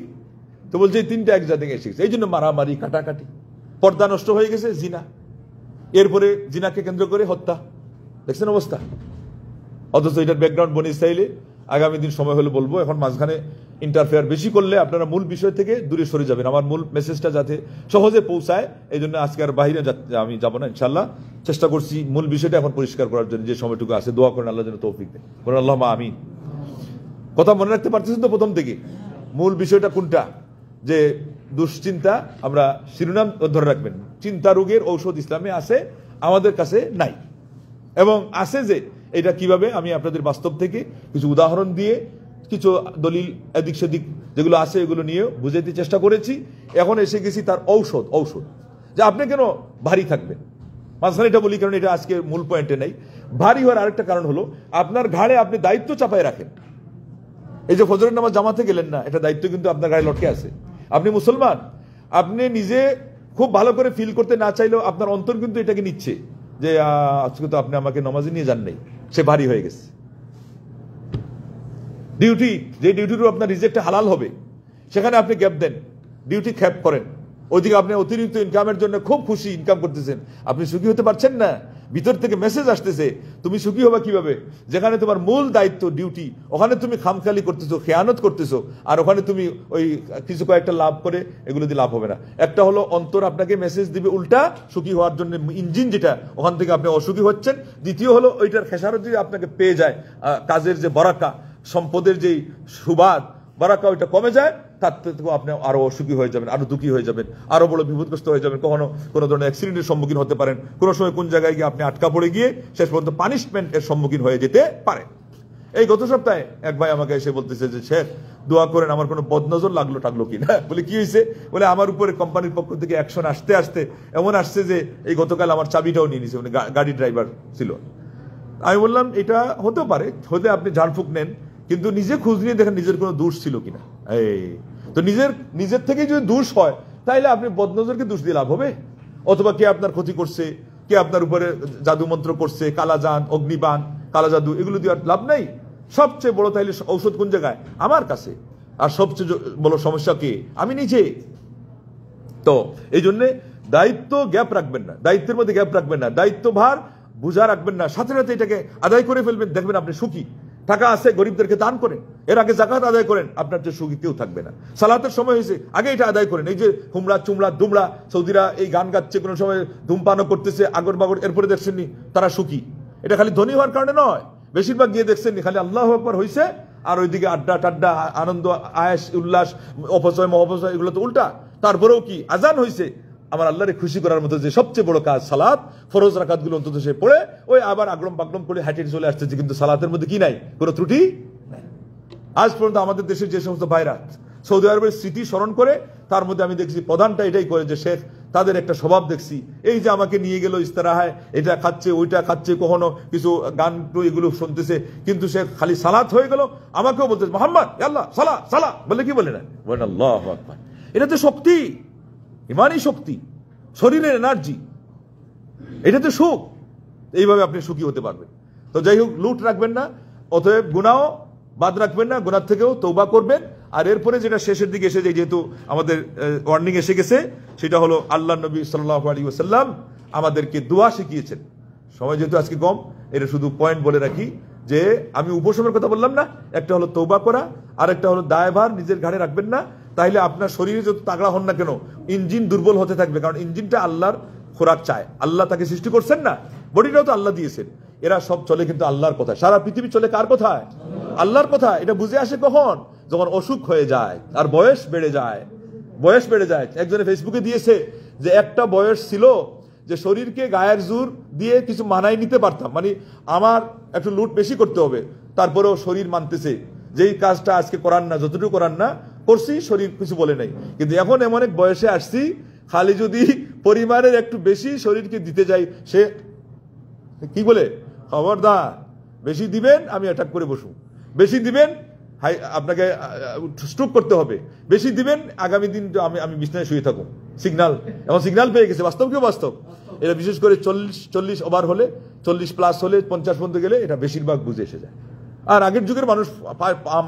তো বলছে এই তিনটা এক জায়গায় এসে গেছে। এই জন্য মারামারি, কাটাকাটি, পর্দা নষ্ট হয়ে গেছে, জিনা, এরপরে জিনাকে কেন্দ্র করে হত্যা। দেখছেন অবস্থা? অথচ এটার ব্যাকগ্রাউন্ড বনি ইসরায়েলে আগামী দিন সময় হলে বলবো। এখন মাঝখানে ইন্টারফেয়ার বেশি করলে আপনারা মূল বিষয় থেকে দূরে সরে যাবেন। আমার মূল মেসেজটা যাতে সহজে পৌঁছায়, এই জন্য আজকে আর বাহিরে আমি যাবো না। ইনশাল্লাহ চেষ্টা করছি মূল বিষয়টা এখন পরিষ্কার করার জন্য। যে সময়টুকু আছে দোয়া করেন আল্লাহ যেন তৌফিক দেন। বলেন আল্লাহুম্মা আমিন। কথা মনে রাখতে পারতেছেন তো প্রথম থেকে? মূল বিষয়টা কোনটা? যে দুশ্চিন্তা, আমরা শিরোনাম ধরে রাখবেন, চিন্তা রোগের ঔষধ ইসলামে আছে, আমাদের কাছে নাই। এবং আছে যে এটা কিভাবে, আমি আপনাদের বাস্তব থেকে কিছু উদাহরণ দিয়ে, কিছু দলিল এদিক সেদিক যেগুলো আছে এগুলো নিয়ে বুঝাইতে চেষ্টা করেছি। এখন এসে গেছি তার ঔষধ। যে আপনি কেন ভারী থাকবেন? মাঝখানে এটা বলি কারণ এটা আজকে মূল পয়েন্টে নেই। ভারী হওয়ার আরেকটা কারণ হলো আপনার ঘাড়ে আপনি দায়িত্ব চাপায় রাখেন। এই যে ফজরের নামাজ জামাতে গেলেন না, এটা দায়িত্ব কিন্তু আপনার গায়ে লটকে আছে। আপনি মুসলমান, আপনি নিজে খুব ভালো করে ফিল করতে না চাইলেও আপনার অন্তর কিন্তু এটাকে নিচ্ছে যে আজকে তো আপনি আমাকে নামাজে নিয়ে যান নাই, সে ভারী হয়ে গেছে। ডিউটি, যে ডিউটির আপনার রিজেক্টে হালাল হবে, সেখানে আপনি গ্যাপ দেন, ডিউটি খ্যাপ করেন। ওইদিকে আপনি অতিরিক্ত ইনকামের জন্য খুব খুশি, ইনকাম করতেছেন, আপনি সুখী হতে পারছেন না। ভিতর থেকে মেসেজ আসতেছে তুমি সুখী হবা কিভাবে, যেখানে তোমার মূল দায়িত্ব ডিউটি, ওখানে তুমি খামখালি করতেছো, খেয়ানত করতেছো। আর ওখানে তুমি ওই কিছু কয়েকটা লাভ করে এগুলো দিয়ে লাভ হবে না। একটা হলো অন্তর আপনাকে মেসেজ দিবে উল্টা, সুখী হওয়ার জন্য ইঞ্জিন যেটা, ওখান থেকে আপনি অসুখী হচ্ছেন। দ্বিতীয় হলো ওইটার খেসারত যদি আপনাকে পেয়ে যায়, কাজের যে বরাকা, সম্পদের যে সুবাদ, বারাকা ওইটা কমে যায়, তার থেকে আপনি আরো অসুখী হয়ে যাবেন, আরো দুঃখী হয়ে যাবেন, আরো বড় বিপদগ্রস্ত হয়ে যাবেন। কখনো কোনো ধরনের অ্যাক্সিডেন্টের সম্মুখীন হতে পারেন, কোনো সময় কোন জায়গায় গিয়ে আপনি আটকা পড়ে গিয়ে শেষ পর্যন্ত পানিশমেন্টের সম্মুখীন হয়ে যেতে পারেন। এই গত সপ্তাহে এক ভাই আমাকে এসে বলতেছে যে শেখ দোয়া করেন আমার কোনো বদনজর লাগলো কিনা। বলে কি হয়েছে? বলে আমার উপরে কোম্পানির পক্ষ থেকে অ্যাকশন আসতে আসতে এমন আসছে যে এই গতকাল আমার চাবিটাও নিয়ে নিছে, মানে গাড়ি ড্রাইভার ছিল। আমি বললাম এটা হতে পারে, হতে আপনি ঝাড়ফুঁক নেন, কিন্তু নিজে খোঁজ নিয়ে দেখেন নিজের কোনো দোষ ছিল কিনা। এই তো নিজের থেকে যদি দোষ হয়, তাহলে আপনি বদনজরকে দোষ দিয়ে লাভ হবে? অথবা কে আপনার ক্ষতি করছে, কে আপনার উপরে জাদু মন্ত্র করছে, কালাজান, অগ্নিবান, কালা জাদু, এগুলো দিয়ে লাভ নাই। সবচেয়ে বড় তাইলে ঔষধ কোন জায়গায়? আমার কাছে। আর সবচেয়ে বড় সমস্যা কে? আমি নিজে। তো এই জন্যে দায়িত্ব গ্যাপ রাখবেন না, দায়িত্বের মধ্যে গ্যাপ রাখবেন না, দায়িত্বভার বোঝা রাখবেন না, সাথে সাথে এটাকে আদায় করে ফেলবেন, দেখবেন আপনি সুখী। টাকা আছে, গরিবদেরকে দান করেন, এর আগে জাকাত আদায় করেন, আপনার যে সুখী কেউ থাকবে না। সালাতের সময় হয়েছে, আগে এটা আদায় করেন। এই যে হুমড়া চুমড়া দুমড়া সৌদিরা এই গান গাচ্ছে, কোনো সময় ধূমপানও করতেছে, আগর বাগর, এরপরে দেখছেননি তারা সুখী। এটা খালি ধনী হওয়ার কারণে নয়, বেশিরভাগ গিয়ে দেখছেননি খালি আল্লাহু আকবার হয়েছে, আর ওইদিকে আড্ডা টাড্ডা, আনন্দ, আয়েশ, উল্লাস, অপচয় মহাপচয়, এগুলো তো উল্টা। তারপরেও কি আজান হয়েছে, আমার আল্লাহরে খুশি করার মতো যে সবচেয়ে বড় কাজ সালাত, ফরজ রাকাতগুলো অন্তত সে পড়ে ওই আবার আগরম পাগরম করে হাঁটিয়ে চলে আসতেছে, কিন্তু সালাতের মধ্যে কি নাই, কোনো ত্রুটি নাই। আজ পর্যন্ত আমাদের দেশের যে সমস্ত ভাইরা সৌদি আরবের স্মৃতি স্মরণ করে, তার মধ্যে আমি দেখছি প্রধানটা এটাই করে যে শেখ তাদের একটা স্বভাব দেখছি, এই যে আমাকে নিয়ে গেল ইস্তেরাহায়, এটা খাচ্ছে ওইটা খাচ্ছে, কখনো কিছু গান এগুলো শুনতেছে, কিন্তু সে খালি সালাত হয়ে গেল আমাকেও বলতেছে মোহাম্মদ আল্লাহ সালা সালা বলে, কি বলে না, বলেন আল্লাহু আকবার। এটা তো শক্তি, ইমানই শক্তি, শরীরের এনার্জি, এটা তো সুখ। এইভাবে আপনি সুখী হতে পারবেন। তো যাই হোক, লুট রাখবেন না, অতএব গুনাহও বাদ রাখবেন না, গুনাহ থেকেও তওবা করবেন। আর এরপরে যেটা শেষের দিকে এসে যায়, যেহেতু আমাদের ওয়ার্নিং এসে গেছে, সেটা হলো আল্লাহ নবী সাল্লাল্লাহু আলাইহি ওয়াসাল্লাম আমাদেরকে দোয়া শিখিয়েছেন। সময় যেহেতু আজকে কম, এটা শুধু পয়েন্ট বলে রাখি যে আমি উপশমের কথা বললাম না, একটা হলো তওবা করা, আর একটা হলো দায়ভার নিজের ঘাড়ে রাখবেন না। তাইলে আপনার শরীরে যত তাগড়া হন না কেন, ইঞ্জিন দুর্বল হতে থাকবে, কারণ ইঞ্জিনটা আল্লাহর খোরাক চায়, আল্লাহ তাকে সৃষ্টি করছেন না, বডিটাও তো আল্লাহ দিয়েছেন। এরা সব চলে কিন্তু আল্লাহর কথায়, সারা পৃথিবী চলে কার কথায়? আল্লাহর কথা। এটা বুঝে আসে কখন? যখন অসুখ হয়ে যায় আর বয়স বেড়ে যায়, বয়স বেড়ে যায়। একজনে ফেসবুকে দিয়েছে যে একটা বয়স ছিল যে শরীরকে গায়ের জোর দিয়ে কিছু মানায় নিতে পারতাম, মানে আমার একটু লুট বেশি করতে হবে, তারপরেও শরীর মানতেছে যে এই কাজটা আজকে করার না, যতটুকু করার না করছি, শরীর কিছু বলে নাই। কিন্তু এখন এমন এক বয়সে আসছি, খালি যদি পরিমাণের একটু বেশি শরীরকে দিতে যাই, সে কি বলে, খবরদার বেশি দিবেন আমি অ্যাটাক করে বসু, বেশি দিবেন আপনাকে স্ট্রোক করতে হবে, বেশি দিবেন আগামী দিন আমি বিছনায় শুয়ে থাকুন। সিগন্যাল, এমন সিগন্যাল পেয়ে গেছে, বাস্তব কেউ বাস্তব। এটা বিশেষ করে 40 ওভার হলে, 40 প্লাস হলে, 50 পর্যন্ত গেলে এটা বেশিরভাগ বুঝে এসে যায়। আর আগের যুগের মানুষ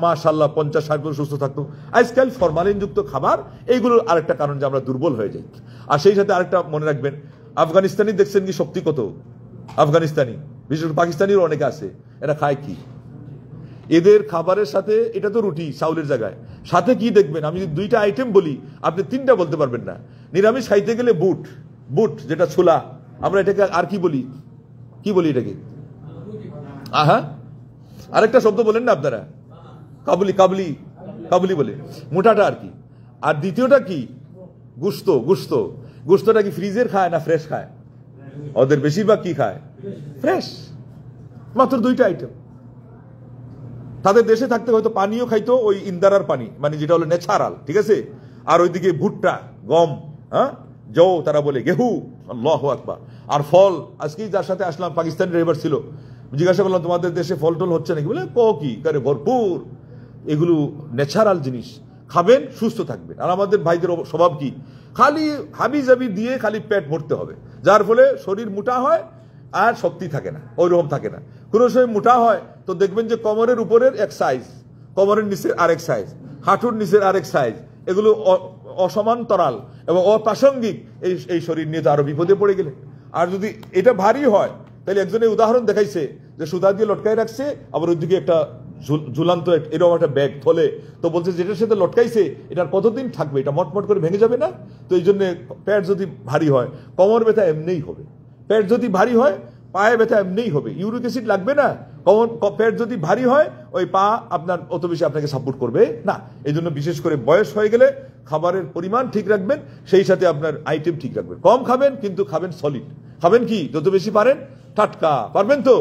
মাশাআল্লাহ 50-60 বছর সুস্থ থাকতো। আজকাল ফরমালিন যুক্ত খাবার, এইগুলোর আরেকটা কারণ যে আমরা দুর্বল হয়ে যাই। আর সেই সাথে আরেকটা মনে রাখবেন, আফগানিস্তানি দেখছেন কি শক্তি কত, আফগানিস্তানি, বিশেষ করে পাকিস্তানিরও অনেকে আছে, এরা খায় কি, এদের খাবারের সাথে, এটা তো রুটি চাউলের জায়গায়, সাথে কি দেখবেন, আমি যদি 2টা আইটেম বলি আপনি 3টা বলতে পারবেন না। নিরামিষ খাইতে গেলে বুট, বুট যেটা ছোলা, আমরা এটাকে আর কি বলি, কি বলি এটাকে, আহা আরেকটা শব্দ বলেন না আপনারা, কাবুলি, কাবলি, কাবুলি বলে, মোটাটা আর কি। আর দ্বিতীয়টা কি, গুস্ত, গুস্ত, গুস্তটা কি ফ্রিজের খায় না ফ্রেশ খায়? ওদের বেশিরভাগ কি খায়, ফ্রেশ। মাত্র 2টা আইটেম। তাদের দেশে থাকতে হয়তো পানিও খাইতো ওই ইন্দারার পানি, মানে যেটা হলো ন্যাচারাল, ঠিক আছে। আর ওইদিকে ভুট্টা, গম, হ্যাঁ, জও তারা বলে, গেহু, আল্লাহু আকবার। আর ফল, আজকেই যার সাথে আসলাম পাকিস্তানি ড্রাইভার ছিল, জিজ্ঞাসা করলাম তোমাদের দেশে ফল টল হচ্ছে নাকি, বলে কি করে, ভরপুর, এগুলো ন্যাচারাল জিনিস, খাবেন সুস্থ থাকবেন। আর আমাদের ভাইদের স্বভাব কি, খালি হাবি জাবি দিয়ে খালি পেট ভরতে হবে, যার ফলে শরীর মোটা হয় আর শক্তি থাকে না, ওইরকম থাকে না। কোনো সময় মোটা হয় তো দেখবেন যে কোমরের উপরের এক সাইজ, কোমরের নিচের আরেক সাইজ, হাঁটুর নিচের আরেক সাইজ, এগুলো অসমান্তরাল এবং অপ্রাসঙ্গিক। এই শরীর নিয়ে তো আরো বিপদে পড়ে গেলে। আর যদি এটা ভারী হয়, তাহলে একজনের উদাহরণ দেখাইছে যে সুতা দিয়ে লটকাই রাখছে, আবার ওইদিকে একটা ঝুলান্ত এরকম একটা ব্যাগ থলে, তো বলছে যেটার সাথে লটকাইছে এটার কতদিন থাকবে, এটা মটমট করে ভেঙে যাবে না। তো এই জন্য পেট যদি ভারী হয়, কোমর ব্যথা এমনিই হবে, পেট যদি ভারী হয় পায়ে ব্যথা এমনিই হবে, ইউরিক অ্যাসিড লাগবে না। পেট যদি ভারী হয় ওই পা আপনার অত বেশি আপনাকে সাপোর্ট করবে না। এই জন্য বিশেষ করে বয়স হয়ে গেলে খাবারের পরিমাণ ঠিক রাখবেন, সেই সাথে আপনার আইটেম ঠিক রাখবেন। কম খাবেন কিন্তু খাবেন সলিড, খাবেন কি যত বেশি পারেন টাটকা, পারবেন তো।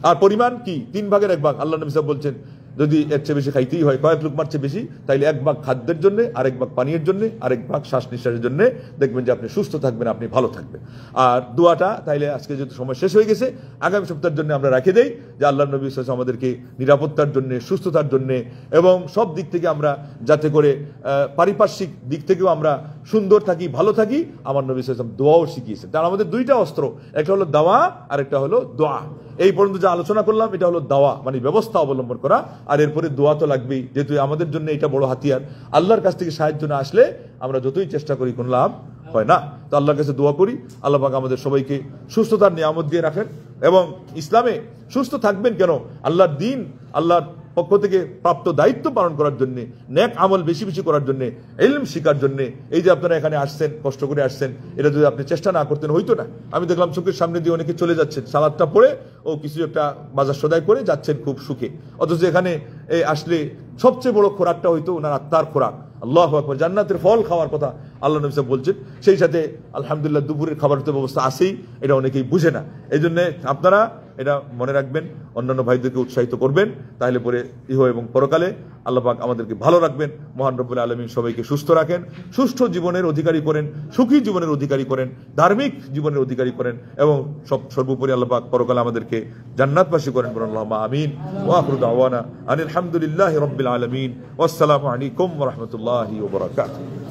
আর পরিমাণ কি 3 ভাগের 1 ভাগ। আল্লাহ নবী সাহেব বলছেন যদি এর চেয়ে বেশি খাইতেই হয়, কয়েক লুকমার চেয়ে বেশি, তাইলে 1 ভাগ খাদ্যের জন্য, আরেক ভাগ পানীয়ের জন্য, আরেক ভাগ শ্বাস নিঃশ্বাসের জন্য, দেখবেন যে আপনি সুস্থ থাকবেন, আপনি ভালো থাকবেন। আর দোয়াটা তাইলে আজকে যেহেতু সময় শেষ হয়ে গেছে, আগামী সপ্তাহের জন্য আমরা রেখে দেই যে আল্লাহ নবী সাল্লাল্লাহু আলাইহি ওয়াসাল্লাম আমাদেরকে নিরাপত্তার জন্য, সুস্থতার জন্য এবং সব দিক থেকে আমরা যাতে করে পারিপার্শ্বিক দিক থেকেও আমরা সুন্দর থাকি, ভালো থাকি, আমার নবী সাল্লাল্লাহু আলাইহি ওয়াসাল্লাম দোয়াও শিখিয়েছেন। তার আমাদের দুইটা অস্ত্র, একটা হলো দাওয়া আর একটা হলো দোয়া। এই পর্যন্ত যা আলোচনা করলাম এটা হলো দাওয়া, মানে ব্যবস্থা অবলম্বন করা, আর এরপরে দোয়া তো লাগবেই, যেহেতু আমাদের জন্য এটা বড় হাতিয়ার। আল্লাহর কাছ থেকে সাহায্য না আসলে আমরা যতই চেষ্টা করি কোনো লাভ হয় না। তো আল্লাহর কাছে দোয়া করি আল্লাহ পাক আমাদের সবাইকে সুস্থতার নিয়ামত দিয়ে রাখেন, এবং ইসলামে সুস্থ থাকবেন কেন, আল্লাহর দিন, আল্লাহর পক্ষ থেকে প্রাপ্ত দায়িত্ব পালন করার জন্য, নেক আমল বেশি বেশি করার জন্য, ইলম শিকার জন্য। এই যে আপনারা এখানে আসছেন, কষ্ট করে আসছেন, এটা যদি আপনি চেষ্টা না করতেন হইতো না। আমি দেখলাম চোখের সামনে দিয়ে অনেকে চলে যাচ্ছেন, সালাদটা পড়ে ও কিছু একটা বাজার সদাই করে যাচ্ছেন খুব সুখে, অথচ এখানে আসলে সবচেয়ে বড় খোরাকটা হইতো ওনার আত্মার খোরাক। আল্লাহু আকবার, জান্নাতের ফল খাওয়ার কথা আল্লাহ নবী সাহেব বলছেন, সেই সাথে আলহামদুলিল্লাহ দুপুরের খাবারের তো ব্যবস্থা আছেই, এটা অনেকেই বুঝে না। এই জন্য আপনারা এটা মনে রাখবেন, অন্যান্য ভাইদেরকে উৎসাহিত করবেন, তাহলে পরে ইহ এবং পরকালে আল্লাহ পাক আমাদেরকে ভালো রাখবেন। মহান রব্বুল আলামিন সবাইকে সুস্থ রাখেন, সুষ্ঠু জীবনের অধিকারী করেন, সুখী জীবনের অধিকারী করেন, ধার্মিক জীবনের অধিকারী করেন, এবং সর্বোপরি আল্লাহ পাক পরকালে আমাদেরকে জান্নাতবাসী করেন। বলুন আল্লাহুম্মা আমিন। ওয়া আখিরু দাওয়ানা আনিল হামদুলিল্লাহি রাব্বিল আলামিন। ওয়াসসালামু আলাইকুম ওয়া রাহমাতুল্লাহি ওয়া বারাকাতুহু।